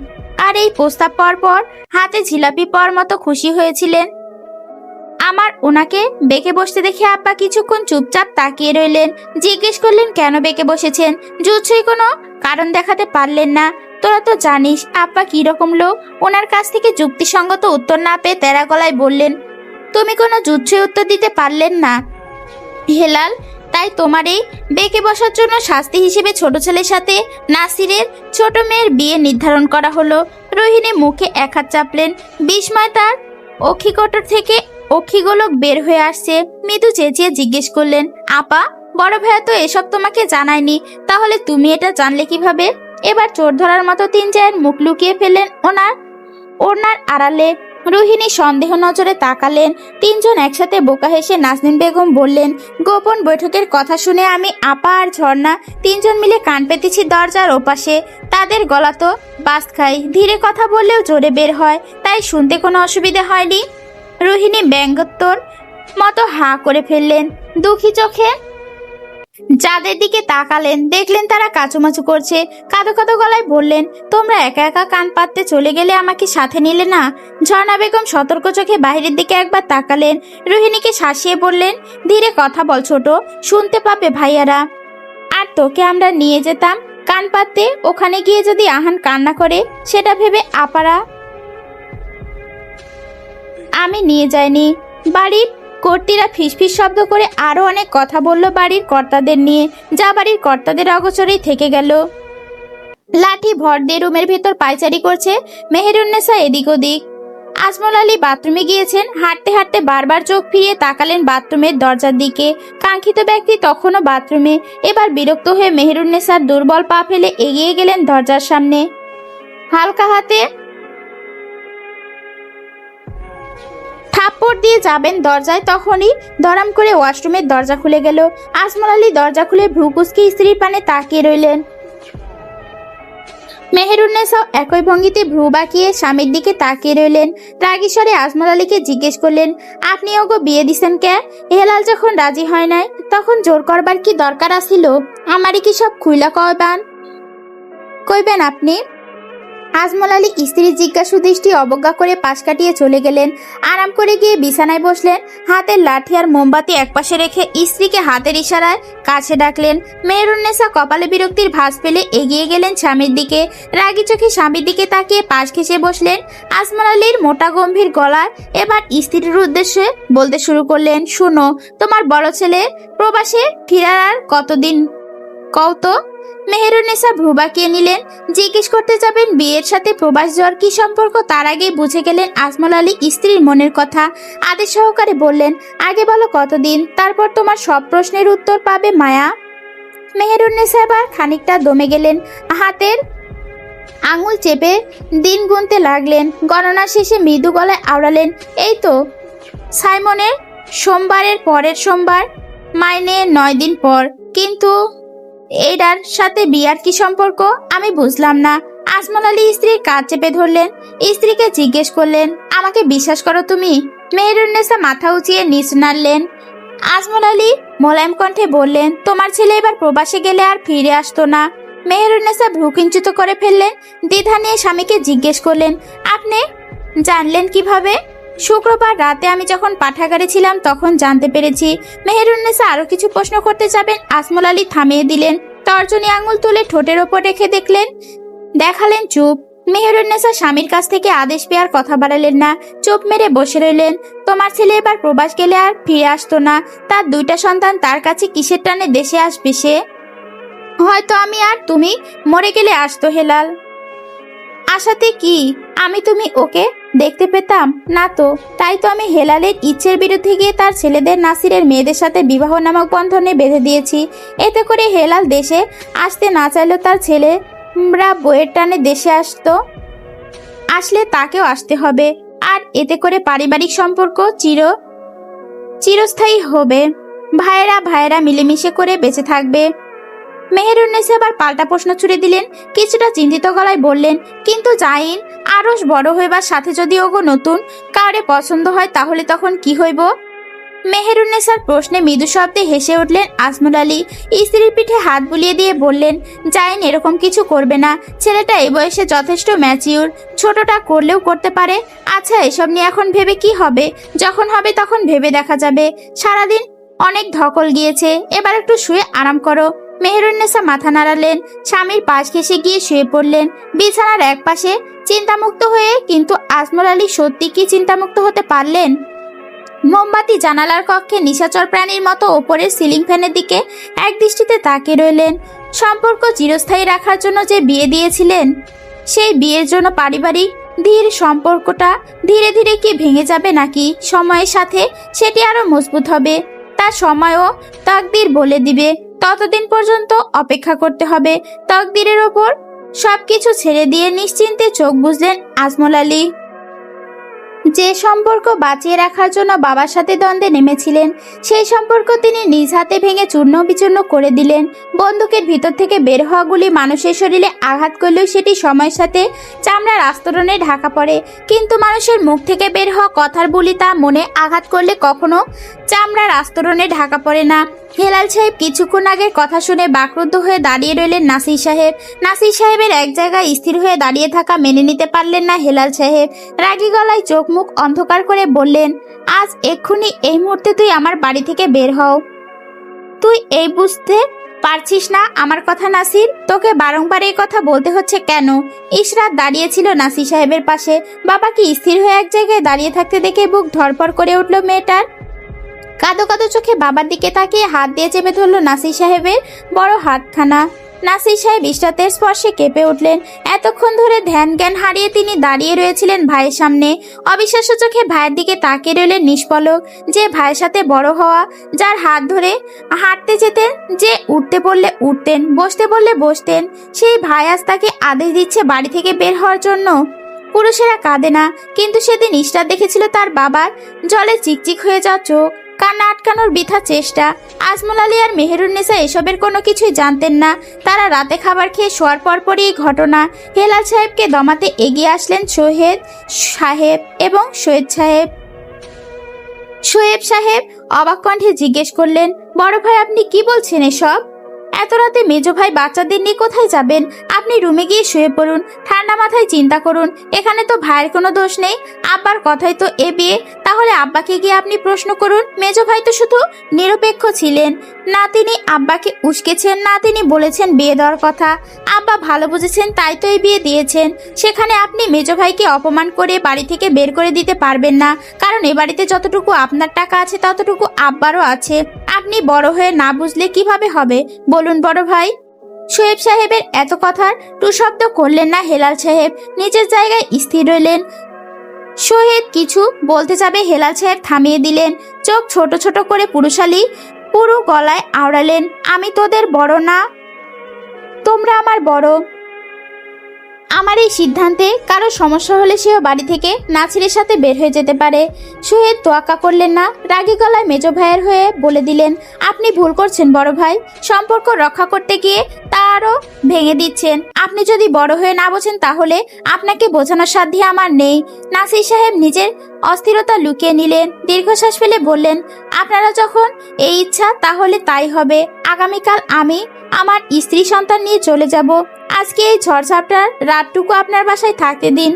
Speaker 1: আর এই প্রস্তাব পর হাতে ঝিলাপি পাওয়ার মতো খুশি হয়েছিলেন। আমার ওনাকে বেঁকে বসতে দেখে আব্বা কিছুক্ষণ চুপচাপ তাকিয়ে রইলেন। জিজ্ঞেস করলেন, কেন বেঁকে বসেছেন? জুৎসই কোনো কারণ দেখাতে পারলেন না। তোরা তো জানিস আব্বা কি রকম লোক। ওনার কাছ থেকে যুক্তিসঙ্গত উত্তর না পেয়ে তেরা গলায় বললেন, তুমি কোনো যুদ্ধে উত্তর দিতে পারলেন না হেলাল, তাই তোমার এই বেঁকে বসার জন্য শাস্তি হিসেবে ছোট ছেলের সাথে নাসিরের ছোট মেয়ের বিয়ে নির্ধারণ করা হলো। রোহিণী মুখে এক হাত চাপলেন। বিস্ময় তার অক্ষিকোটর থেকে অক্ষিগোলক বের হয়ে আসছে। মৃদু চেঁচিয়ে জিজ্ঞেস করলেন, আপা, বড় ভাইয়া তো এসব তোমাকে জানায়নি, তাহলে তুমি এটা জানলে কিভাবে? এবার চোর ধরার মতো তিন জায়ের মুখ লুকিয়ে ফেললেন ওনার আড়ালে। রোহিণী সন্দেহ নজরে তাকালেন। তিনজন একসাথে বোকা হেসে নাজনীন বেগম বললেন, গোপন বৈঠকের কথা শুনে আমি, আপা আর ঝর্ণা তিনজন মিলে কান পেতেছি দরজার ওপাশে। তাদের গলা তো বাস খাই, ধীরে কথা বললেও জোরে বের হয়, তাই শুনতে কোনো অসুবিধা হয়নি। রোহিণী ব্যঙ্গোত্তর মতো হাঁ করে ফেললেন। দুঃখী চোখে যাদের দিকে তাকালেন দেখলেন তারা কাচুমাচু করছে। কাঁদো কাঁদো গলায় বললেন, তোমরা একা একা কান পাততে চলে গেলে আমাকে সাথে নিলে না? ঝর্ণা বেগম সতর্ক চোখে বাইরের দিকে একবার তাকালেন। রোহিণীকে শাসিয়ে বললেন, ধীরে কথা বল ছোট, শুনতে পাবে ভাইয়ারা। আর তোকে আমরা নিয়ে যেতাম কান পাততে, ওখানে গিয়ে যদি আহান কান্না করে সেটা ভেবে আপারা আমি নিয়ে যাইনি। বাড়ির কর্ত্রীরা ফিসফিস শব্দ করে আরো অনেক কথা বলল বাড়ির কর্তাদের নিয়ে, যা বাড়ির কর্তাদের অগোচরেই থেকে গেল। লাঠি ভর দিয়ে রুমের ভেতর পায়চারি করছে মেহেরুন্নেসা এদিক ওদিক। আজমল আলী বাথরুমে গিয়েছেন। হাঁটতে হাঁটতে বারবার চোখ ফিরিয়ে তাকালেন বাথরুমের দরজার দিকে। কাঙ্ক্ষিত ব্যক্তি তখনও বাথরুমে। এবার বিরক্ত হয়ে মেহেরুন্নেসার দুর্বল পা ফেলে এগিয়ে গেলেন দরজার সামনে। হালকা হাতে থাপ্পড় দিয়ে যাবেন দরজায়, তখনই ধরাম করে ওয়াশরুমের দরজা খুলে গেল। আজমল আলী দরজা খুলে ভ্রু কুঁচকে স্ত্রীর পানে তাকিয়ে রইলেন। মেহেরুন্নেসাও একই ভঙ্গিতে ভ্রু বাঁকিয়ে স্বামীর দিকে তাকিয়ে রইলেন। রাগী স্বরে আজমল আলীকে জিজ্ঞেস করলেন, আপনি ওগো বিয়ে দিছেন কে? হেলাল যখন রাজি হয় নাই তখন জোর করবার কি দরকার আছিল? আমারই কি সব খুইলা কইবেন আপনি? আজমল আলী স্ত্রীর জিজ্ঞাসু দৃষ্টি অবজ্ঞা করে পাশ কাটিয়ে চলে গেলেন। আরাম করে গিয়ে বিছানায় বসলেন। হাতের লাঠি আর মোমবাতি একপাশে রেখে স্ত্রীকে হাতের ইশারায় কাছে ডাকলেন। মেহেরুন্নেসা কপালে বিরক্তির ভাঁজ ফেলে এগিয়ে গেলেন স্বামীর দিকে। রাগী চোখে স্বামীর দিকে তাকিয়ে পাশ ঘেঁষে বসলেন। আজমল আলীর মোটা গম্ভীর গলায় এবার স্ত্রীর উদ্দেশ্যে বলতে শুরু করলেন, শুনো, তোমার বড় ছেলে প্রবাসে ফিরার আর কতদিন কও তো? মেহেরুন্নেসা ভ্রু বাঁকিয়ে নিলেন। জিজ্ঞেস করতে যাবেন বিয়ের সাথে প্রবাস যাওয়ার কি সম্পর্ক, তার আগেই বুঝে গেলেন আজমল আলী স্ত্রীর মনের কথা। আদেশ সহকারে বললেন, আগে বলো কতদিন, তারপর তোমার সব প্রশ্নের উত্তর পাবে মায়া। মেহেরুন্নেসা এবার খানিকটা দমে গেলেন। হাতের আঙুল চেপে দিন গুনতে লাগলেন। গণনা শেষে মৃদু গলায় আওড়ালেন, এই তো সাইমনের সোমবারের পরের সোমবার, মাইনে 9 দিন পর। কিন্তু এটার সাথে বিয়ার কি সম্পর্ক? আমি বুঝলাম না। আজমল আলী স্ত্রীর কাঁধ চেপে ধরলেন। স্ত্রীকে জিজ্ঞেস করলেন, আমাকে বিশ্বাস করো তুমি? মেহেরুন্নেসা মাথা উঁচিয়ে নিচ নাড়লেন। আজমল আলী মোলায়েম কণ্ঠে বললেন, তোমার ছেলে এবার প্রবাসে গেলে আর ফিরে আসতো না। মেহেরুন্নেসা ভ্রু কিঞ্চিত করে ফেললেন। দ্বিধা নিয়ে স্বামীকে জিজ্ঞেস করলেন, আপনি জানলেন কিভাবে? শুক্রবার রাতে আমি যখন পাঠাগারে ছিলাম তখন জানতে পেরেছি। মেহেরুন্নেসা আরো কিছু প্রশ্ন করতে যাবেন, আজমল আলী থামিয়ে দিলেন। তর্জনী আঙুল তুলে ঠোঁটের ওপর রেখে দেখালেন চুপ। মেহেরুন্নেসা স্বামীর কাছ থেকে আদেশ পেয়ে আর কথা বাড়ালেন না, চুপ মেরে বসে রইলেন। তোমার ছেলে এবার প্রবাস গেলে আর ফিরে আসতো না। তার 2টা সন্তান তার কাছে কিসের টানে দেশে আসবে সে? হয়তো আমি আর তুমি মরে গেলে আসতো হেলাল। আশাতে কি আমি তুমি ওকে দেখতে পেতাম না তো? তাই তো আমি হেলালের ইচ্ছের বিরুদ্ধে গিয়ে তার ছেলেদের নাসিরের মেয়েদের সাথে বিবাহ নামক বন্ধনে বেঁধে দিয়েছি। এতে করে হেলাল দেশে আসতে না চাইলেও তার ছেলেরা বইয়ের টানে দেশে আসলে তাকেও আসতে হবে। আর এতে করে পারিবারিক সম্পর্ক চিরস্থায়ী হবে। ভাইয়েরা মিলেমিশে করে বেঁচে থাকবে। মেহেরুন্নেসা আবার পাল্টা প্রশ্ন ছুড়ে দিলেন। কিছুটা চিন্তিত গলায় বললেন, কিন্তু জাইন আরস বড় হইবার সাথে যদি ওগো নতুন কাউরে পছন্দ হয় তাহলে তখন কি হইব? মেহেরুন্নেসার প্রশ্নে মৃদু শব্দে হেসে উঠলেন আজমল আলী। স্ত্রীর পিঠে হাত বুলিয়ে দিয়ে বললেন, জাইন এরকম কিছু করবে না। ছেলেটা এই বয়সে যথেষ্ট ম্যাচিউর, ছোটটা করলেও করতে পারে। আচ্ছা, এসব নিয়ে এখন ভেবে কি হবে? যখন হবে তখন ভেবে দেখা যাবে। সারাদিন অনেক ধকল গিয়েছে, এবার একটু শুয়ে আরাম করো। মেহেরুন্নেসা মাথা নাড়ালেন। স্বামীর পাশ ঘেঁষে গিয়ে শুয়ে পড়লেন বিছানার এক পাশে চিন্তামুক্ত হয়ে। কিন্তু আজমল আলী সত্যি কি চিন্তামুক্ত হতে পারলেন? মোমবাতি জানালার কক্ষে নিশাচর প্রাণীর মতো ওপরের সিলিং ফ্যানের দিকে এক দৃষ্টিতে তাকিয়ে রইলেন। সম্পর্ক চিরস্থায়ী রাখার জন্য যে বিয়ে দিয়েছিলেন, সেই বিয়ের জন্য পারিবারিক ধীর সম্পর্কটা ধীরে ধীরে কি ভেঙে যাবে, নাকি সময়ের সাথে সেটি আরো মজবুত হবে, তার সময়ও তাকদির বলে দিবে। ততদিন পর্যন্ত অপেক্ষা করতে হবে। তাকদিরের ওপর সবকিছু ছেড়ে দিয়ে নিশ্চিন্তে চোখ বুজলেন আজমল আলী। যে সম্পর্ক বাঁচিয়ে রাখার জন্য বাবার সাথে দ্বন্দ্বে নেমেছিলেন, সেই সম্পর্ক তিনি নিজ হাতে ভেঙে চূর্ণ বিচূর্ণ করে দিলেন। বন্দুকের ভিতর থেকে বের হওয়া গুলি মানুষের শরীরে আঘাত করলেও সেটি সময়ের সাথে চামড়ার আস্তরণে ঢাকা পড়ে, কিন্তু মানুষের মুখ থেকে বের হওয়া কথার বুলি তা মনে আঘাত করলে কখনো চামড়ার আস্তরণে ঢাকা পড়ে না। হেলাল সাহেব কিছুক্ষণ আগের কথা শুনে বাকরুদ্ধ হয়ে দাঁড়িয়ে রইলেন নাসির সাহেব। নাসির সাহেবের এক জায়গায় স্থির হয়ে দাঁড়িয়ে থাকা মেনে নিতে পারলেন না হেলাল সাহেব। রাগী গলায় চোখ মুখ অন্ধকার করে বললেন, আজ এক্ষুনি এই মুহূর্তে তুই আমার বাড়ি থেকে বের হও। তুই এই বুঝতে পারছিস না আমার কথা নাসির? তোকে বারংবার এই কথা বলতে হচ্ছে কেন? ইশরাত দাঁড়িয়েছিল নাসির সাহেবের পাশে। বাবাকে স্থির হয়ে এক জায়গায় দাঁড়িয়ে থাকতে দেখে বুক ধড়ফড় করে উঠল মেয়েটার। কাঁদো কাঁদো চোখে বাবার দিকে তাকিয়ে হাত দিয়ে চেপে ধরল নাসির সাহেবের বড় হাতখানা। নাসির সাহেব ইশরাতের স্পর্শে কেঁপে উঠলেন। এতক্ষণ ধরে ধ্যান জ্ঞান হারিয়ে তিনি দাঁড়িয়ে রয়েছিলেন ভাইয়ের সামনে। অবিশ্বাস্য চোখে ভাইয়ের দিকে তাকিয়ে রইলেন নিষ্পলক। যে ভাইয়ের সাথে বড় হওয়া, যার হাত ধরে হাঁটতে যেতেন, যে উঠতে বললে উঠতেন, বসতে বললে বসতেন, সেই ভাই আজ তাকে আদেশ দিচ্ছে বাড়ি থেকে বের হওয়ার জন্য। পুরুষেরা কাঁদে না, কিন্তু সেদিন ইশরাত দেখেছিল তার বাবার জলে চিকচিক হয়ে যাওয়া চোখ, কান্না আটকানোর বৃথা চেষ্টা। আজমল আলী আর মেহেরুন্নেসা এসবের কোনো কিছুই জানতেন না। তারা রাতে খাবার খেয়ে শোয়ার পরপরই এই ঘটনা। হেলাল সাহেবকে দমাতে এগিয়ে আসলেন সোহেব সাহেব এবং সৈয়দ সাহেব। সোহেব সাহেব অবাক কণ্ঠে জিজ্ঞেস করলেন, বড় ভাই আপনি কি বলছেন এসব? এত রাতে মেজো ভাই বাচ্চাদের নিয়ে কোথায় যাবেন? আপনি রুমে গিয়ে শুয়ে পড়ুন, ঠান্ডা মাথায় চিন্তা করুন। এখানে তো ভাইয়ের কোনো দোষ নেই, আব্বার কথাই তো এ বিয়ে। তাহলে আব্বাকে গিয়ে আপনি প্রশ্ন করুন। মেজো ভাই তো শুধু নিরপেক্ষ ছিলেন, না তিনি আব্বাকে উস্কেছেন, না তিনি বলেছেন বিয়ে দেওয়ার কথা। আব্বা ভালো বুঝেছেন তাই তো এই বিয়ে দিয়েছেন। সেখানে আপনি মেজো ভাইকে অপমান করে বাড়ি থেকে বের করে দিতে পারবেন না, কারণ এ বাড়িতে যতটুকু আপনার টাকা আছে ততটুকু আব্বারও আছে। আপনি বড় হয়ে না বুঝলে কিভাবে হবে বলুন বড় ভাই? সোহেব সাহেবের এত কথার টু শব্দ করলেন না হেলাল সাহেব, নিজের জায়গায় স্থির রইলেন। সোহেব কিছু বলতে যাবে হেলাল সাহেব থামিয়ে দিলেন। চোখ ছোট ছোট করে পুরুষালী পুরো গলায় আওড়ালেন, আমি তোদের বড় না, তোমরা আমার বড়। আমার এই সিদ্ধান্তে কারো সমস্যা হলে সেও বাড়ি থেকে নাছিরের সাথে বের হয়ে যেতে পারে। সোহেব তোয়াক্কা করলেন না, রাগী গলায় মেজো ভাইয়ের হয়ে বলে দিলেন, আপনি ভুল করছেন বড় ভাই। সম্পর্ক রক্ষা করতে গিয়ে তা আরও ভেঙে দিচ্ছেন। আপনি যদি বড় হয়ে না বোঝেন তাহলে আপনাকে বোঝানোর সাধ্য আমার নেই। নাসির সাহেব নিজের অস্থিরতা লুকিয়ে নিলেন, দীর্ঘশ্বাস ফেলে বললেন, আপনারা যখন এই ইচ্ছা তাহলে তাই হবে। আগামীকাল আমি আমার স্ত্রী সন্তান নিয়ে চলে যাব। আজকে এই ঝড়ঝাপটার রাতটুকু আপনার বাসায় থাকতে দিন।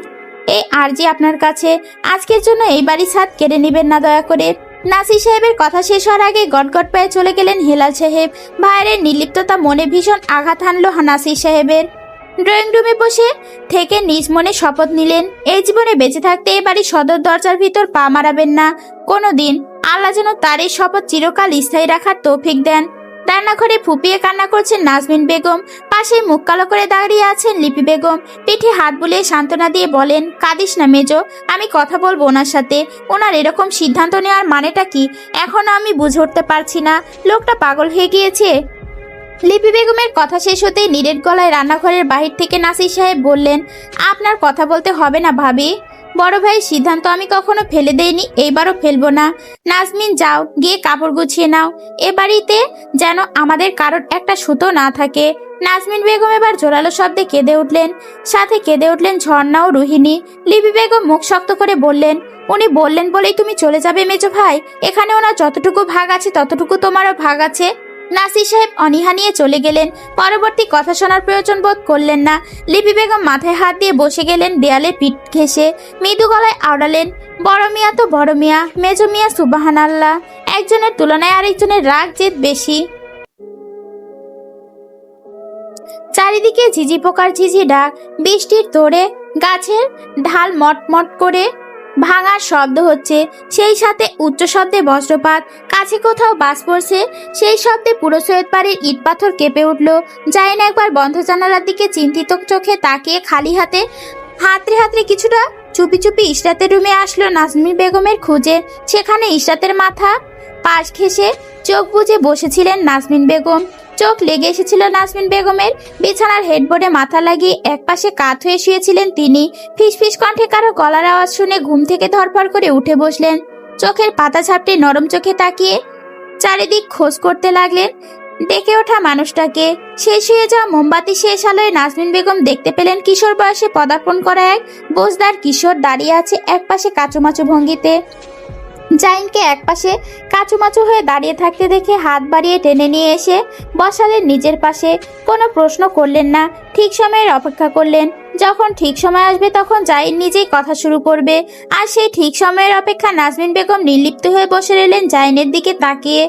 Speaker 1: এই আরজি আপনার কাছে, আজকের জন্য এই বাড়ি ছাদ কেড়ে নেবেন না দয়া করে। নাসির সাহেবের কথা শেষ হওয়ার আগে গটগট পায়ে চলে গেলেন হেলাল সাহেব। ভাইয়ের নির্লিপ্ততা মনে ভীষণ আঘাত হানল নাসির সাহেবের। ড্রয়িং রুমে বসে থেকে নিজ মনে শপথ নিলেন, এই জীবনে বেঁচে থাকতে এই বাড়ির সদর দরজার ভিতর পা মারাবেন না কোনোদিন। আল্লাহ যেন তার এই শপথ চিরকাল স্থায়ী রাখার তৌফিক দেন। রান্নাঘরে ফুপিয়ে কান্না করছেন নাজমিন বেগম, পাশে মুখ কালো করে দাঁড়িয়ে আছেন লিপি বেগম। পিঠে হাত বুলিয়ে সান্ত্বনা দিয়ে বলেন, কাঁদিস না মেজো, আমি কথা বলবো ওনার সাথে। ওনার এরকম সিদ্ধান্ত নেওয়ার মানেটা কি এখনো আমি বুঝে উঠতে পারছি না। লোকটা পাগল হয়ে গিয়েছে। লিপি বেগমের কথা শেষ হতেই নিরেট গলায় রান্নাঘরের বাহির থেকে নাসির সাহেব বললেন, আপনার কথা বলতে হবে না ভাবি। বড় ভাইয়ের সিদ্ধান্ত আমি কখনো ফেলে দেইনি, এইবারও ফেলবো না। নাজমিন যাও, গিয়ে কাপড় গুছিয়ে নাও। এ বাড়িতে যেন আমাদের কারোর একটা সুতো না থাকে। নাজমিন বেগম এবার জোরালো শব্দে কেঁদে উঠলেন, সাথে কেঁদে উঠলেন ঝর্ণা ও রোহিণী। লিপি বেগম মুখ শক্ত করে বললেন, উনি বললেন বলেই তুমি চলে যাবে মেজো ভাই? এখানে ওনার যতটুকু ভাগ আছে ততটুকু তোমারও ভাগ আছে। নাসির সাহেব অনীহা নিয়ে চলে গেলেন। পরবর্তী কথা শোনার প্রয়োজন বোধ করলেন না। লিপি বেগম মাথায় হাত দিয়ে বসে গেলেন, দেয়ালে পিঠ ঘেঁষে মৃদু গলায় আওড়ালেন, বড় মিয়া তো বড় মিয়া, মেজো মিয়া সুবহানাল্লাহ। একজনের তুলনায় আরেকজনের রাগ জেদ বেশি। চারিদিকে ঝিঝি পোকার ঝিঝি ডাক, বৃষ্টির তোড়ে গাছের ঢাল মটমট করে ভাঙার শব্দ হচ্ছে, সেই সাথে উচ্চ শব্দে বজ্রপাত। কাছে কোথাও বাস পড়ছে, সেই শব্দে পুরো সৈয়দ বাড়ির ইট পাথর কেঁপে উঠল। জাইন একবার বন্ধ জানালার দিকে চিন্তিত চোখে তাকিয়ে খালি হাতে হাতড়ে হাতড়ে কিছুটা চুপি চুপি ইশরাতের রুমে আসলো নাজমিন বেগমের খুঁজে। সেখানে ইশরাতের মাথা পাশ ঘেঁষে চোখ বুজে বসেছিলেন নাজমিন বেগম। চোখ লেগে এসেছিল নাজমিন বেগমের। বিছানার হেডবোর্ডে মাথা লাগিয়ে একপাশে কাত হয়ে শুয়েছিলেন তিনি। ফিসফিস কণ্ঠে কারো গলার আওয়াজ শুনে ঘুম থেকে ধরফর করে উঠে বসলেন। চোখের পাতা ঝাপটে নরম চোখে তাকিয়ে চারিদিক খোঁজ করতে লাগলেন ডেকে ওঠা মানুষটাকে। শেষ হয়ে যাওয়া মোমবাতি শেষ আলোয় নাজমিন বেগম দেখতে পেলেন কিশোর বয়সে পদার্পণ করা এক বোঝদার কিশোর দাঁড়িয়ে আছে একপাশে কাচুমাচু ভঙ্গিতে। জাইনকে একপাশে কাচুমাচু হয়ে দাঁড়িয়ে থাকতে দেখে হাত বাড়িয়ে টেনে নিয়ে এসে বসালেন নিজের পাশে। কোনো প্রশ্ন করলেন না, ঠিক সময়ের অপেক্ষা করলেন। যখন ঠিক সময় আসবে তখন জাইন নিজেই কথা শুরু করবে। আর সেই ঠিক সময়ের অপেক্ষা নাজমিন বেগম নির্লিপ্ত হয়ে বসে রইলেন জাইনের দিকে তাকিয়ে।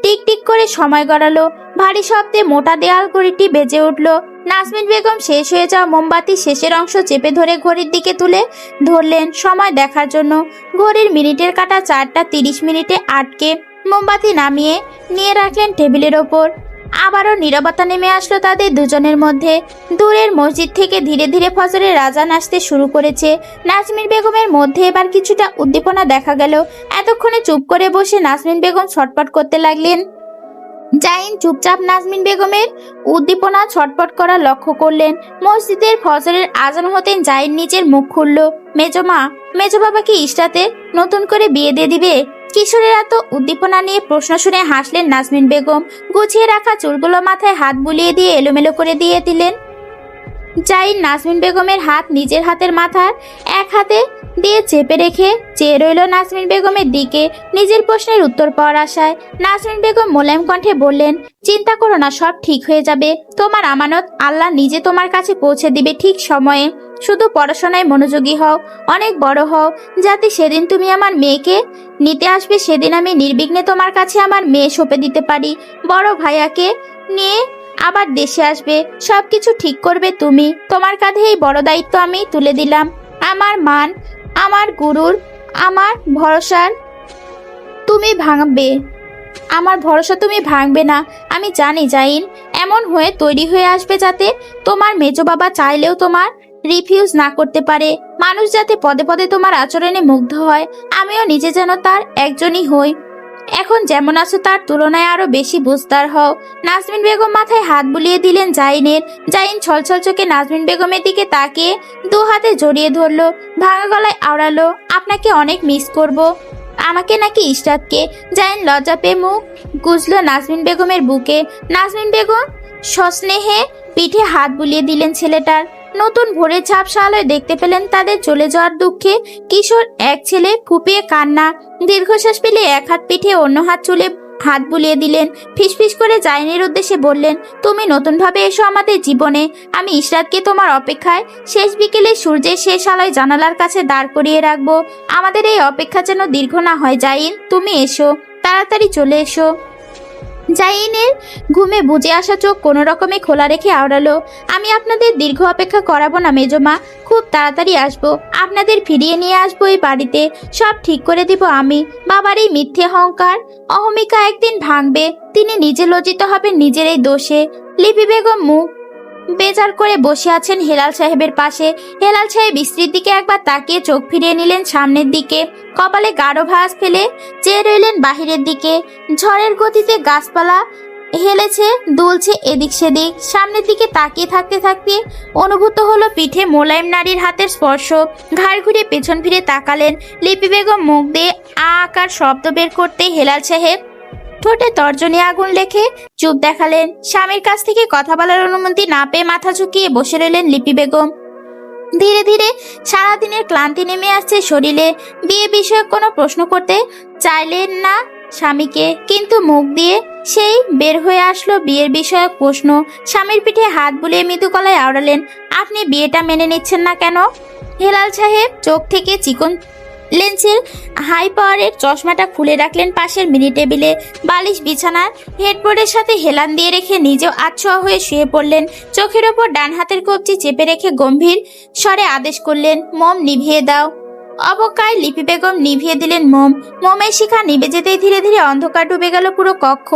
Speaker 1: টিক টিক করে সময় গড়ালো। ভারী শব্দে মোটা দেয়াল ঘড়িটি বেজে উঠল। নাজমিন বেগম শেষ হয়ে যাওয়া মোমবাতি শেষের অংশ চেপে ধরে ঘড়ির দিকে তুলে ধরলেন সময় দেখার জন্য। ঘড়ির মিনিটের কাঁটা 4:30 আটকে মোমবাতি নামিয়ে নিয়ে রাখলেন টেবিলের ওপর। আবারও নীরবতা নেমে আসলো তাদের দুজনের মধ্যে। দূরের মসজিদ থেকে ধীরে ধীরে ফজরের আজান আসতে শুরু করেছে। নাজমিন বেগমের মধ্যে এবার কিছুটা উদ্দীপনা দেখা গেল। এতক্ষণে চুপ করে বসে নাজমিন বেগম ছটপট করতে লাগলেন। জাইন চুপচাপ নাজমিন বেগমের উদ্দীপনা ছটপট করা লক্ষ্য করলেন। মসজিদের ফজরের আজান হতেন জাইন নিজের মুখ খুলল। মেজো বাবাকে ইশরাতে নতুন করে বিয়ে দিয়ে দিবে? কিশোরের এত উদ্দীপনা নিয়ে প্রশ্ন শুনে হাসলেন নাজমিন বেগম। গুছিয়ে রাখা চুলগুলো মাথায় হাত বুলিয়ে দিয়ে এলোমেলো করে দিয়ে দিলেন। জাইন নাজমিন বেগমের হাত নিজের হাতের মাথার এক হাতে দিয়ে চেপে রেখে চেয়ে রইল নাজমিন বেগমের দিকে নিজের প্রশ্নের উত্তর পাওয়ার আশায়। নাজমিন বেগম মোলায়েম কণ্ঠে বললেন, চিন্তা করো না, সব ঠিক হয়ে যাবে। তোমার আমানত আল্লাহ নিজে তোমার কাছে পৌঁছে দিবে ঠিক সময়ে। শুধু পড়াশোনায় মনোযোগী হও, অনেক বড় হও, যাতে সেদিন তুমি আমার মেয়েকে নিতে আসবে সেদিন আমি নির্বিঘ্নে তোমার কাছে আমার মেয়ে সঁপে দিতে পারি। বড় ভাইয়াকে নিয়ে আবার দেশে আসবে, সবকিছু ঠিক করবে তুমি। তোমার কাঁধে এই বড় দায়িত্ব আমি তুলে দিলাম। আমার মান, আমার গুরুর, আমার ভরসার তুমি ভাঙবে, আমার ভরসা তুমি ভাঙবে না। আমি জানি জাইন এমন হয়ে তৈরি হয়ে আসবে যাতে তোমার মেজো বাবা চাইলেও তোমার রিফিউজ না করতে পারে। মানুষ যাতে পদে পদে তোমার আচরণে মুগ্ধ হয়, আমিও নিজে যেন তার একজনই হই। এখন যেমন আছো তার তুলনায় আরো বেশি বুঝদার হও। নাজমিন বেগম মাথায় হাত বুলিয়ে দিলেন জাইনের। জাইন ছলছল চোখে নাজমিন বেগমের দিকে তাকিয়ে দু হাতে জড়িয়ে ধরলো, ভাঙা গলায় আওড়ালো, আপনাকে অনেক মিস করব। আমাকে নাকি ইশরাতকে? জাইন লজ্জা পেয়ে মুখ গুজল নাজমিন বেগমের বুকে। নাজমিন বেগম সস্নেহে পিঠে হাত বুলিয়ে দিলেন ছেলেটার। নতুন ভোরের ঝাপসা আলোয় দেখতে পেলেন তাদের চলে যাওয়ার দুঃখে কিশোর এক ছেলে ফুপিয়ে কান্না। দীর্ঘশ্বাস পেলে এক হাত পিঠে অন্য হাত চুলে হাত বুলিয়ে দিলেন। ফিসফিস করে জাইনের উদ্দেশ্যে বললেন, তুমি নতুনভাবে এসো আমাদের জীবনে। আমি ইশরাতকে তোমার অপেক্ষায় শেষ বিকেলে সূর্যের শেষ আলোয় জানালার কাছে দাঁড় করিয়ে রাখবো। আমাদের এই অপেক্ষা যেন দীর্ঘ না হয়। জাইন, তুমি এসো, তাড়াতাড়ি চলে এসো। জাইনের ঘুমে বুজে আসা চোখ কোনো রকমে খোলা রেখে আওড়ালো, আমি আপনাদের দীর্ঘ অপেক্ষা করাবো না মেজমা, খুব তাড়াতাড়ি আসবো। আপনাদের ফিরিয়ে নিয়ে আসবো এই বাড়িতে। সব ঠিক করে দিব আমি। বাবার এই মিথ্যে অহমিকা একদিন ভাঙবে। তিনি নিজে লজ্জিত হবেন নিজের এই দোষে। লিপি বেগম মুখ বেজার করে বসে আছেন হেলাল সাহেবের পাশে। হেলাল সাহেব স্ত্রীর দিকে একবার তাকিয়ে চোখ ফিরিয়ে নিলেন সামনের দিকে। কপালে গাঢ় ভাঁজ ফেলে চেয়ে রইলেন বাহিরের দিকে। ঝড়ের গতিতে গাছপালা হেলেছে, দুলছে এদিক সেদিক। সামনের দিকে তাকিয়ে থাকতে থাকতে অনুভূত হলো পিঠে মোলায়েম নারীর হাতের স্পর্শ। ঘাড় ঘুরে পেছন ফিরে তাকালেন। লিপি বেগম মুখ দিয়ে আ আকার শব্দ বের করতে হেলাল সাহেব ঠোঁটে তর্জনী আগুন লেখে চুপ দেখালেন। স্বামীর কাছ থেকে কথা বলার অনুমতি না পেয়ে মাথা ঝুঁকিয়ে বসে রইলেন লিপি বেগম। ধীরে ধীরে সারাদিনের ক্লান্তি নেমে আসছে শরীরে। বিয়ে বিষয়ক কোনো প্রশ্ন করতে চাইলেন না স্বামীকে, কিন্তু মুখ দিয়ে সেই বের হয়ে আসলো বিয়ের বিষয়ক প্রশ্ন। স্বামীর পিঠে হাত বুলিয়ে মৃদু গলায় আওড়ালেন, আপনি বিয়েটা মেনে নিচ্ছেন না কেন? হেলাল সাহেব চোখ থেকে চিকন লেন্সের হাই পাওয়ারের চশমাটা খুলে রাখলেন পাশের মিনি টেবিলে। বালিশ বিছানার হেডবোর্ডের সাথে হেলান দিয়ে রেখে নিজেও আচ্ছোয়া হয়ে শুয়ে পড়লেন। চোখের ওপর ডান হাতের কবজি চেপে রেখে গম্ভীর স্বরে আদেশ করলেন, মোম নিভিয়ে দাও। অবকায় লিপি বেগম নিভিয়ে দিলেন মোমের শিখা নিভে যেতেই ধীরে ধীরে অন্ধকার ডুবে গেল পুরো কক্ষ।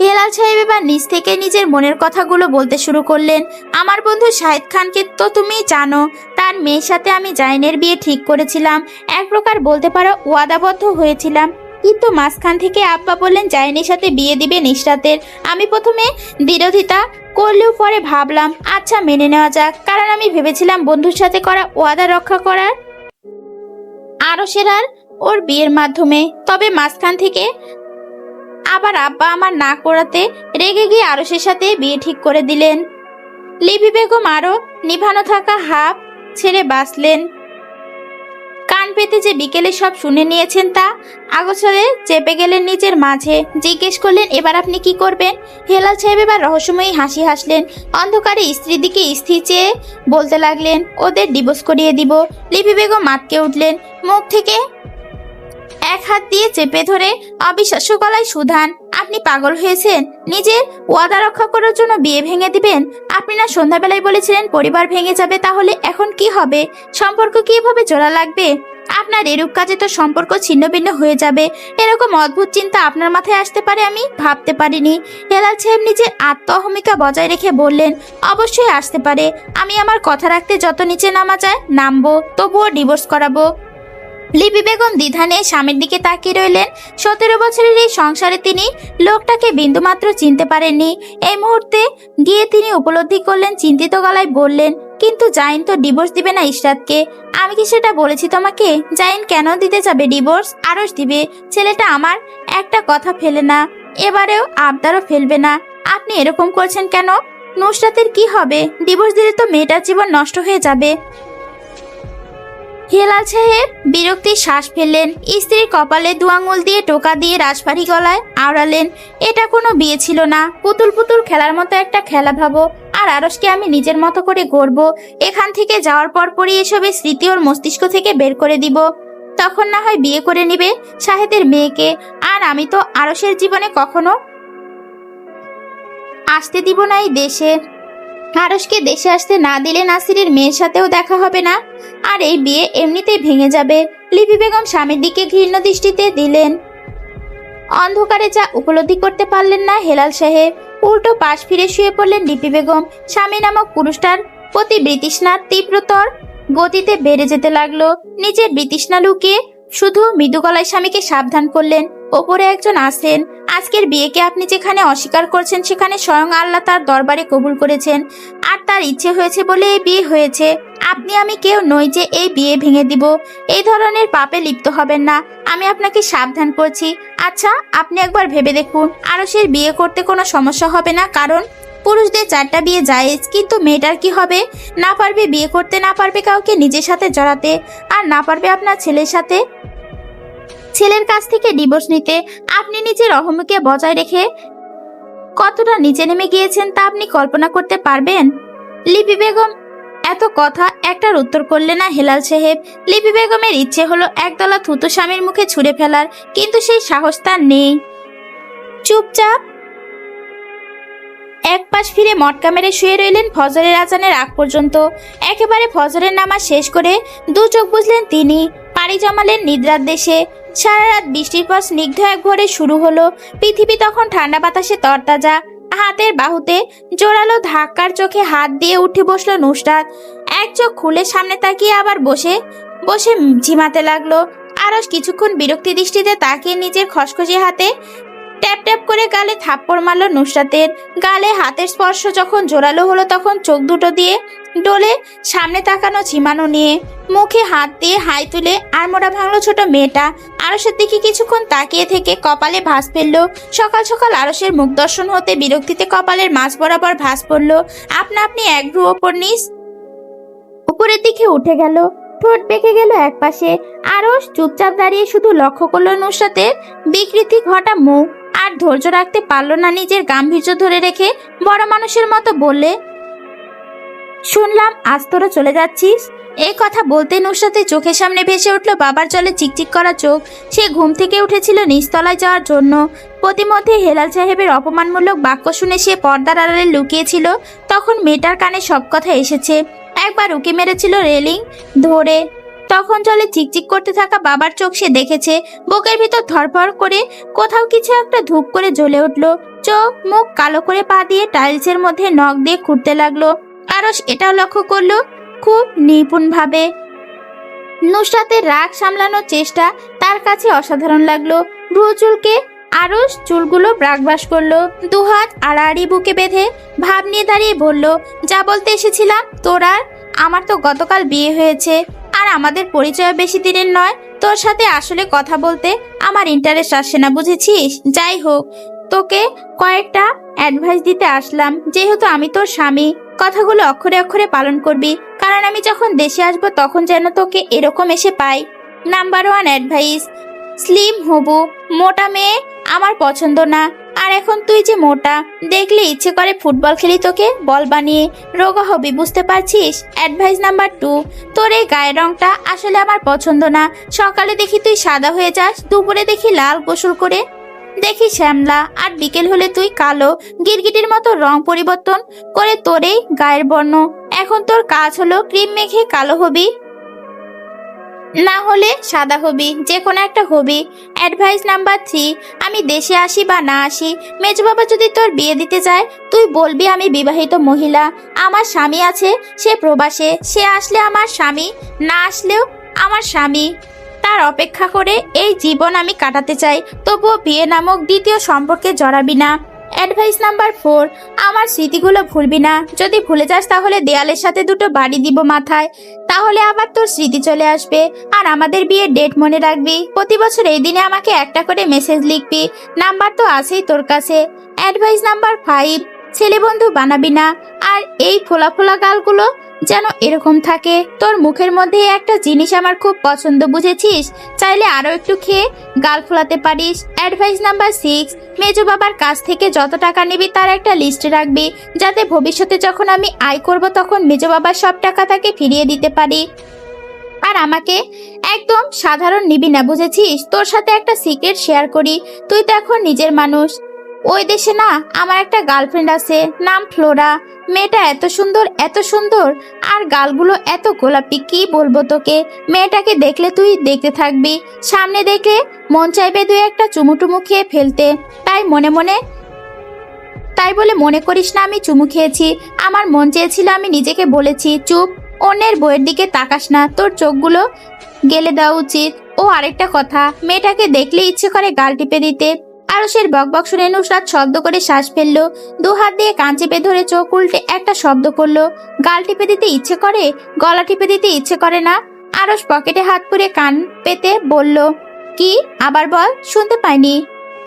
Speaker 1: হেলাল সাহেব এবার নিজ থেকে নিজের মনের কথাগুলো বলতে শুরু করলেন। আমার বন্ধু শাহিদ খানকে তো তুমি জানো, তার মেয়ের সাথে আমি জাইনের বিয়ে ঠিক করেছিলাম। এক প্রকার বলতে পারো ওয়াদাবদ্ধ হয়েছিলাম, কিন্তু মাঝখান থেকে আব্বা বললেন জাইনের সাথে বিয়ে দিবে নিশরাতের। আমি প্রথমে বিরোধিতা করলেও পরে ভাবলাম আচ্ছা মেনে নেওয়া যাক, কারণ আমি ভেবেছিলাম বন্ধুর সাথে করা ওয়াদা রক্ষা করার আরশের আর ওর বিয়ের মাধ্যমে। তবে মাঝখান থেকে আবার আব্বা আমার না করাতে রেগে গিয়ে আরশের সাথে বিয়ে ঠিক করে দিলেন। লিপি বেগম আরো নিভানো থাকা হাফ ছেড়ে বাঁচলেন। কান পেতে যে বিকেলে সব শুনে নিয়েছেন তা আগোছালে চেপে গেলেন নিজের মাঝে। জিজ্ঞেস করলেন এবার আপনি কি করবেন? হেলাল সাহেব এবার রহস্যময়ী হাসি হাসলেন। অন্ধকারে স্ত্রীর দিকে স্থির চেয়ে বলতে লাগলেন ওদের ডিভোর্স করিয়ে দিব। লিপি বেগম আটকে উঠলেন। মুখ থেকে এক হাত দিয়ে চেপে ধরে অবিশ্বাস্য গলায় সুধান, আপনি পাগল হয়েছেন? নিজের ওয়াদা রক্ষা করার জন্য বিয়ে ভেঙে দিবেন? আপনি না সন্ধ্যাবেলায় বলেছিলেন পরিবার ভেঙে যাবে, তাহলে এখন কি হবে? সম্পর্ক কিভাবে জোড়া লাগবে? আপনার এরূপ কাজে তো সম্পর্ক ছিন্ন ভিন্ন হয়ে যাবে। এরকম অদ্ভুত চিন্তা আপনার মাথায় আসতে পারে আমি ভাবতে পারিনি। হেলাল সাহেব নিজের আত্ম অহমিকা বজায় রেখে বললেন, অবশ্যই আসতে পারে। আমি আমার কথা রাখতে যত নিচে নামা যায় নামবো, তবুও ডিভোর্স করাবো। লিপি বেগম দ্বিধা নিয়ে স্বামীর দিকে তাকিয়ে রইলেন। 17 বছরের এই সংসারে তিনি লোকটাকে বিন্দুমাত্র চিনতে পারেননি। এই মুহূর্তে গিয়ে তিনি উপলব্ধি করলেন, চিন্তিত গলায় বললেন, কিন্তু জাইন তো ডিভোর্স দিবে না ইশরাতকে। আমি কি সেটা বলেছি তোমাকে? জাইন কেন দিতে যাবে ডিভোর্স? আরশ দিবে। ছেলেটা আমার একটা কথা ফেলে না, এবারেও আবদারও ফেলবে না। আপনি এরকম করছেন কেন? নুসরাতের কি হবে? ডিভোর্স দিলে তো মেয়েটার জীবন নষ্ট হয়ে যাবে। হেলাল সাহেব বিরক্তির শ্বাস ফেললেন। স্ত্রীর কপালে 2 আঙুল দিয়ে টোকা দিয়ে রাজবাড়ি গলায় আওড়ালেন, এটা কোনো বিয়ে ছিল না, পুতুল পুতুল খেলার মতো একটা খেলা ভাবো। আর আরশকে আমি নিজের মতো করে গড়ব। এখান থেকে যাওয়ার পরপরই এসবের স্মৃতি ওর মস্তিষ্ক থেকে বের করে দিব। তখন না হয় বিয়ে করে নিবে শাহেদের মেয়েকে। আর আমি তো আরশের জীবনে কখনো আসতে দিব না এই দেশে। আরশকে দেশে আসতে না দিলে নাসিরের মেয়ের সাথেও দেখা হবে না, আর এই বিয়ে এমনিতেই ভেঙে যাবে। লিপি বেগম স্বামীর দিকে ঘৃণ্য দৃষ্টিতে দিলেন। অন্ধকারে যা উপলব্ধি করতে পারলেন না হেলাল সাহেব। উল্টো পাশ ফিরে শুয়ে পড়লেন লিপি বেগম। স্বামী নামক পুরুষটার প্রতি বৃতৃষ্ণার তীব্রতর গতিতে বেড়ে যেতে লাগলো। নিজের বৃতৃষ্ণা লুকিয়ে শুধু মৃদু গলায় স্বামীকে সাবধান করলেন, ওপরে একজন আছেন। আজকের বিয়েকে আপনি যেখানে অস্বীকার করছেন, সেখানে স্বয়ং আল্লাহ তার দরবারে কবুল করেছেন, আর তার ইচ্ছে হয়েছে বলে এই বিয়ে হয়েছে। আপনি আমি কেউ নই যে এই বিয়ে ভেঙে দিব। এই ধরনের পাপে লিপ্ত হবেন না, আমি আপনাকে সাবধান করছি। আচ্ছা, আপনি একবার ভেবে দেখুন, আরশের বিয়ে করতে কোনো সমস্যা হবে না, কারণ পুরুষদের 4টা বিয়ে জায়েজ। কিন্তু মেয়েটার কি হবে? না পারবে বিয়ে করতে, না পারবে কাউকে নিজের সাথে জড়াতে, আর না পারবে আপনার ছেলের কাছ থেকে ডিভোর্স নিতে। আপনি নিজের অহমিকে বজায় রেখে কতটা নিচে নেমে গিয়েছেন তা আপনি কল্পনা করতে পারবেন? লিপি বেগম এত কথা একটার উত্তর করলে না হেলাল সাহেব। লিপি বেগমের ইচ্ছে হলো একদলা থুতু স্বামীর মুখে ছুঁড়ে ফেলার, কিন্তু সেই সাহস তার নেই। চুপচাপ এক পাশ ফিরে মটকা মেরে শুয়ে রইলেন ফজরের আজানের আগ পর্যন্ত। একেবারে ফজরের নামাজ শেষ করে 2 চোখ বুঝলেন তিনি, পাড়ি জমালেন নিদ্রার দেশে। সারা রাত বৃষ্টির পর স্নিগ্ধ এক ভোরে শুরু হলো। পৃথিবী তখন ঠান্ডা বাতাসে তরতাজা। হাতের বাহুতে জোরালো ধাক্কার চোখে হাত দিয়ে উঠে বসলো নুসরাত। এক চোখ খুলে সামনে তাকিয়ে আবার বসে ঝিমাতে লাগলো। আরশ কিছুক্ষণ বিরক্তি দৃষ্টিতে তাকিয়ে নিজের খসখসে হাতে ট্যাপ ট্যাপ করে গালে থাপ্পড় মারল নুসরাতের। গালে হাতের স্পর্শ যখন জোরালো হলো, তখন চোখ দুটো দিয়ে ডোলে সামনে তাকানো ঝিমানো নিয়ে মুখে হাত দিয়ে হাই তুলে আড়মোড়া ভাঙলো ছোট মেয়েটা। আরশের দিকে কিছুক্ষণ তাকিয়ে থেকে কপালে ভাঁজ ফেললো। সকাল সকাল আরশের মুখ দর্শন হতে বিরক্তিতে কপালের মাঝ বরাবর ভাঁজ পড়লো। আপনা আপনি এক ভ্রু ওপর নিচ উপরের দিকে উঠে গেল, ঠোঁট বেঁকে গেল এক পাশে। আরশ চুপচাপ দাঁড়িয়ে শুধু লক্ষ্য করলো নুসরাতের বিকৃতি ঘটা মুখ, আর ধৈর্য রাখতে পারল না। নিজের গাম্ভীর্য ধরে রেখে বড় মানুষের মতো বললে, শুনলাম আজ তোরা চলে যাচ্ছিস। এই কথা বলতে নুসরাতের চোখের সামনে ভেসে উঠল বাবার জলে চিকচিক করা চোখ। সে ঘুম থেকে উঠেছিল নিচতলায় যাওয়ার জন্য। প্রতিমধ্যে হেলাল সাহেবের অপমানমূলক বাক্য শুনে সে পর্দার আড়ালে লুকিয়েছিল। তখন মেয়েটার কানে সব কথা এসেছে। একবার উকি মেরেছিল রেলিং ধরে, তখন জলে চিকচিক করতে থাকা বাবার চোখ সে দেখেছে। বুকের ভিতর ধরফড় করে কোথাও কিছু একটা ধূপ করে জ্বলে উঠলো। চোখ মুখ কালো করে পা দিয়ে টাইলসের মধ্যে নখ দিয়ে খুঁড়তে লাগলো। আরশ এটাও লক্ষ্য করলো খুব নিপুণভাবে। নুসরাতের রাগ সামলানোর চেষ্টা তার কাছে অসাধারণ লাগলো। ভ্রু চুলকে আরশ চুলগুলো ব্রাকবাস করলো। দুহাত আড়াআড়ি বুকে বেঁধে ভাব নিয়ে দাঁড়িয়ে বলল, যা বলতে এসেছিলাম, তোর আর আমার তো গতকাল বিয়ে হয়েছে, আর আমাদের পরিচয় বেশি দিনের নয়। তোর সাথে আসলে কথা বলতে আমার ইন্টারেস্ট আসছে না, বুঝেছিস? যাই হোক, তোকে কয়েকটা অ্যাডভাইস দিতে আসলাম। যেহেতু আমি তোর স্বামী, কথাগুলো অক্ষরে অক্ষরে পালন করবি, কারণ আমি যখন দেশে আসবো তখন যেন তোকে এরকম এসে পাই। নাম্বার 1 অ্যাডভাইস, স্লিম হবু। মোটা মেয়ে আমার পছন্দ না। আর এখন তুই যে মোটা, দেখলে ইচ্ছে করে ফুটবল খেলি তোকে বল বানিয়ে। রোগা হবি, বুঝতে পারছিস? অ্যাডভাইস নাম্বার 2, তোর এই গায়ের রংটা আসলে আমার পছন্দ না। সকালে দেখি তুই সাদা হয়ে যাস, দুপুরে দেখি লাল গোসল করে দেখি শ্যামলা, আর বিকেল হলে তুই কালো গিরগিটির মতো রং পরিবর্তন করে তোর এই গায়ের বর্ণ। এখন তোর কাজ হলো ক্রিম মেখে কালো হবি, না হলে সাদা হবি, যে কোনো একটা হবি। অ্যাডভাইস নাম্বার 3, আমি দেশে আসি বা না আসি, মেজো বাবা যদি তোর বিয়ে দিতে চায়, তুই বলবি আমি বিবাহিত মহিলা, আমার স্বামী আছে, সে প্রবাসে, সে আসলে আমার স্বামী, না আসলেও আমার স্বামী। তার অপেক্ষা করে এই জীবন আমি কাটাতে চাই, তবুও বিয়ে নামক দ্বিতীয় সম্পর্কে জড়াবি না। অ্যাডভাইস নাম্বার 4, আমার স্মৃতিগুলো ভুলবি না। যদি ভুলে যাস তাহলে দেয়ালের সাথে দুটো বাড়ি দিব মাথায়, তাহলে আবার তোর স্মৃতি চলে আসবে। আর আমাদের বিয়ের ডেট মনে রাখবি। প্রতি বছর এই দিনে আমাকে একটা করে মেসেজ লিখবি, নাম্বার তো আছেই তোর কাছে। অ্যাডভাইস নাম্বার 5, ছেলে বন্ধু বানাবি না। আর এই ফোলা ফোলা গালগুলো যেন এরকম থাকে। তোর মুখের মধ্যে একটা জিনিস আমার খুব পছন্দ, বুঝেছিস? চাইলে আরো একটু খেয়ে গাল ফোলাতে পারিস। অ্যাডভাইস নাম্বার 6, মেজো বাবার কাছ থেকে যত টাকা নিবি তার একটা লিস্ট রাখবি, যাতে ভবিষ্যতে যখন আমি আয় করব তখন মেজো বাবার সব টাকা তাকে ফিরিয়ে দিতে পারি। আর আমাকে একদম সাধারণ নিবি না, বুঝেছিস? তোর সাথে একটা সিক্রেট শেয়ার করি, তুই তো এখন নিজের মানুষ। ওই দেশে না আমার একটা গার্লফ্রেন্ড আছে, নাম ফ্লোরা। মেয়েটা এত সুন্দর, এত সুন্দর, আর গালগুলো এত গোলাপি, কি বলবো তোকে। মেয়েটাকে দেখলে তুই দেখতে থাকবি, সামনে দেখে মন চাইবে তুই একটা চুমুটুমু খেয়ে ফেলতে। তাই বলে মনে করিস না আমি চুমু খেয়েছি। আমার মন চেয়েছিল, আমি নিজেকে বলেছি চুপ, অন্যের বইয়ের দিকে তাকাস না, তোর চোখগুলো গেলে দেওয়া উচিত। ও আরেকটা কথা, মেয়েটাকে দেখলে ইচ্ছে করে গাল টিপে দিতে। আরশের বকবক শুনে নুসরাত শব্দ করে শ্বাস ফেললো। দু হাত দিয়ে কান চেপে ধরে চোখ উল্টে একটা শব্দ করলো। গাল টিপে দিতে ইচ্ছে করে, গলা টিপে দিতে ইচ্ছে করে না। আরশ পকেটে হাত পুরে কান পেতে বলল, কি? আবার বল, শুনতে পাইনি।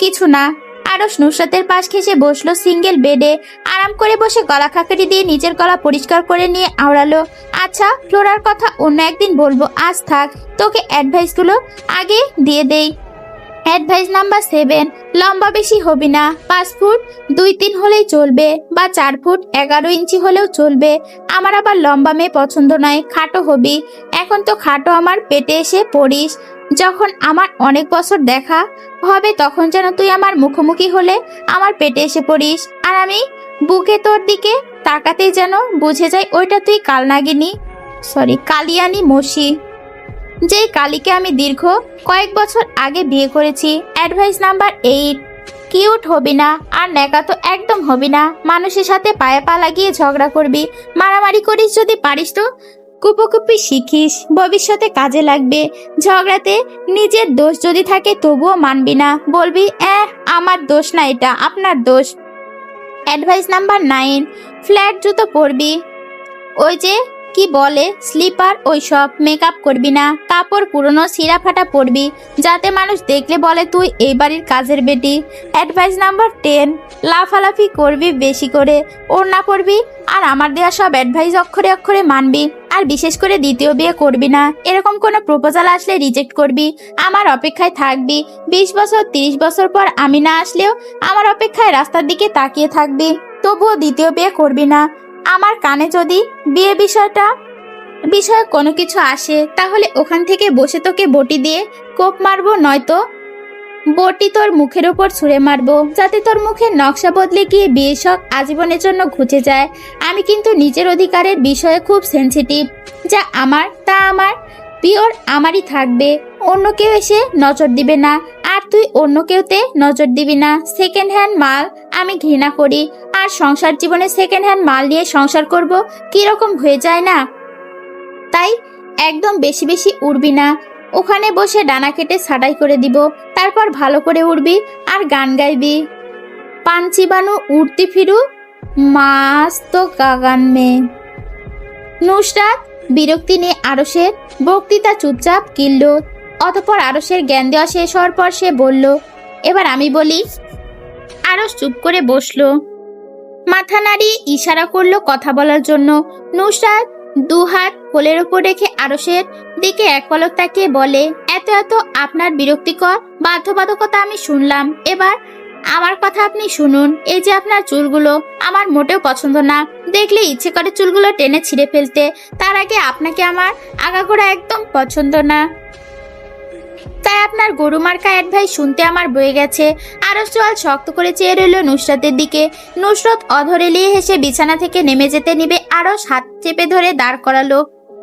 Speaker 1: কিছু না। আরশ নুসরাতের পাশ ঘেঁষে বসলো সিঙ্গেল বেডে। আরাম করে বসে গলা খাকারি দিয়ে নিজের গলা পরিষ্কার করে নিয়ে আওড়ালো, আচ্ছা, ফ্লোরার কথা অন্য একদিন বলবো, আজ থাক, তোকে অ্যাডভাইসগুলো আগে দিয়ে দেই। অ্যাডভাইস নাম্বার 7, লম্বা বেশি হবি না। 5 ফুট 2-3 হলেই চলবে, বা 4 ফুট 11 ইঞ্চি হলেও চলবে। আমার আবার লম্বা মেয়ে পছন্দ নয়, খাটো হবি। এখন তো খাটো আমার পেটে এসে পড়িস। যখন আমার অনেক বছর দেখা হবে তখন যেন তুই আমার মুখোমুখি হলে আমার পেটে এসে পড়িস, আর আমি বুকে তোর দিকে তাকাতেই যেন বুঝে যাই ওইটা তুই কালিয়ানি মসি, যেই কালীকে আমি দীর্ঘ কয়েক বছর আগে বিয়ে করেছি। অ্যাডভাইস নাম্বার 8, কিউট হবি না, আর ন্যাকা তো একদম হবি না। মানুষের সাথে পায়ে পা লাগিয়ে ঝগড়া করবি, মারামারি করিস, যদি পারিস তো কুপোকুপি শিখিস, ভবিষ্যতে কাজে লাগবে। ঝগড়াতে নিজের দোষ যদি থাকে তবুও মানবি না, বলবি আমার দোষ না, এটা আপনার দোষ। অ্যাডভাইস নাম্বার 9, ফ্ল্যাট জুতো পরবি, ওই যে কি বলে স্লিপার, ওইসব। মেকআপ করবি না, কাপড় পুরনো ছিঁড়া ফাটা পরবি, যাতে মানুষ দেখলে বলে তুই এই বাড়ির কাজের বেটি। অ্যাডভাইস নাম্বার 10, লাফালাফি করবি বেশি করে, ওড়না পরবি, আর আমার দেওয়া সব অ্যাডভাইস অক্ষরে অক্ষরে মানবি। আর বিশেষ করে দ্বিতীয় বিয়ে করবি না। এরকম কোনো প্রপোজাল আসলে রিজেক্ট করবি, আমার অপেক্ষায় থাকবি। 20 বছর 30 বছর পর আমি না আসলেও আমার অপেক্ষায় রাস্তার দিকে তাকিয়ে থাকবি, তবুও দ্বিতীয় বিয়ে করবি না। আমার কানে যদি বিয়ে বিষয়ে কোনো কিছু আসে তাহলে ওখান থেকে বসে তোকে বটি দিয়ে কোপ মারবো, নয়তো বটি তোর মুখের ওপর ছুঁড়ে মারবো, যাতে তোর মুখের নকশা বদলে গিয়ে বিয়ে শখ আজীবনের জন্য ঘুচে যায়। আমি কিন্তু নিজের অধিকারের বিষয়ে খুব সেনসিটিভ, যা আমার তা আমার, পিওর আমারই থাকবে, অন্য কেউ এসে নজর দিবে না, আর তুই অন্য কেউতে নজর দিবি না। সেকেন্ড হ্যান্ড মাল আমি ঘৃণা করি, আর সংসার জীবনে সেকেন্ড হ্যান্ড মাল নিয়ে সংসার করব কিরকম হয়ে যায় না? তাই একদম বেশি বেশি উড়বি না, ওখানে বসে ডানা কেটে ছাঁটাই করে দিব, তারপর ভালো করে উড়বি আর গান গাইবি। পাঞ্চি বানু উড়তি ফিরু মাস্ত গাগান মে। নুসরাত বিরক্তি নিয়ে আরশের বক্তৃতা চুপচাপ কিনল। অতঃপর আরশের জ্ঞান দেওয়া শেষ হওয়ার পর সে বলল, এবার আমি বলি। আরশ চুপ করে বসলো, মাথা নাড়িয়ে ইশারা করলো কথা বলার জন্য। নুসরাত দুহাত কোলের ওপর রেখে আরশের দিকে এক পলক তাকিয়ে বলে, এত এত আপনার বিরক্তিকর বাধ্যবাধকতা আমি শুনলাম, এবার আমার কথা আপনি শুনুন। এই যে আপনার চুলগুলো আমার মোটেও পছন্দ না, দেখলে ইচ্ছে করে চুলগুলো টেনে ছিঁড়ে ফেলতে। তার আগে আপনাকে আমার আগাগোড়া একদম পছন্দ না, তাই আপনার গরু মার্কা অ্যাডভাইস শুনতে আমার বয়ে গেছে। আরশ চোয়াল শক্ত করে চেয়ে রইল নুসরাতের দিকে। নুসরত অধর এলিয়ে হেসে বিছানা থেকে নেমে যেতে নিবে আরশ হাত চেপে ধরে দাঁড় করালো।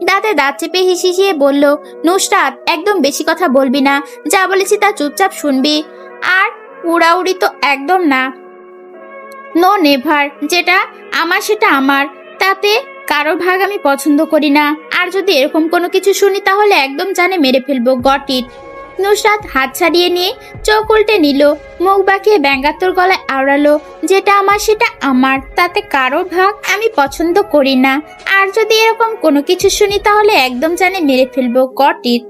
Speaker 1: দাঁতে দাঁত চেপে হিসিয়ে বলল, নুসরাত একদম বেশি কথা বলবি না, যা বলেছি তা চুপচাপ শুনবি, আর উড়াউড়ি তো একদম না। নো নেভার, যেটা আমার সেটা আমার, তাতে কারোর ভাগ আমি পছন্দ করি না। আর যদি এরকম কোনো কিছু শুনি তাহলে একদম জানে মেরে ফেলবো, গট ইট। নুসরাত হাত ছাড়িয়ে নিয়ে চোখ উল্টে নিল, মুখ বাঁকিয়ে ব্যঙ্গাত্মক গলায় আওড়ালো, যেটা আমার সেটা আমার, তাতে কারোর ভাগ আমি পছন্দ করি না। আর যদি এরকম কোনো কিছু শুনি তাহলে একদম জানে মেরে ফেলবো, গট ইট।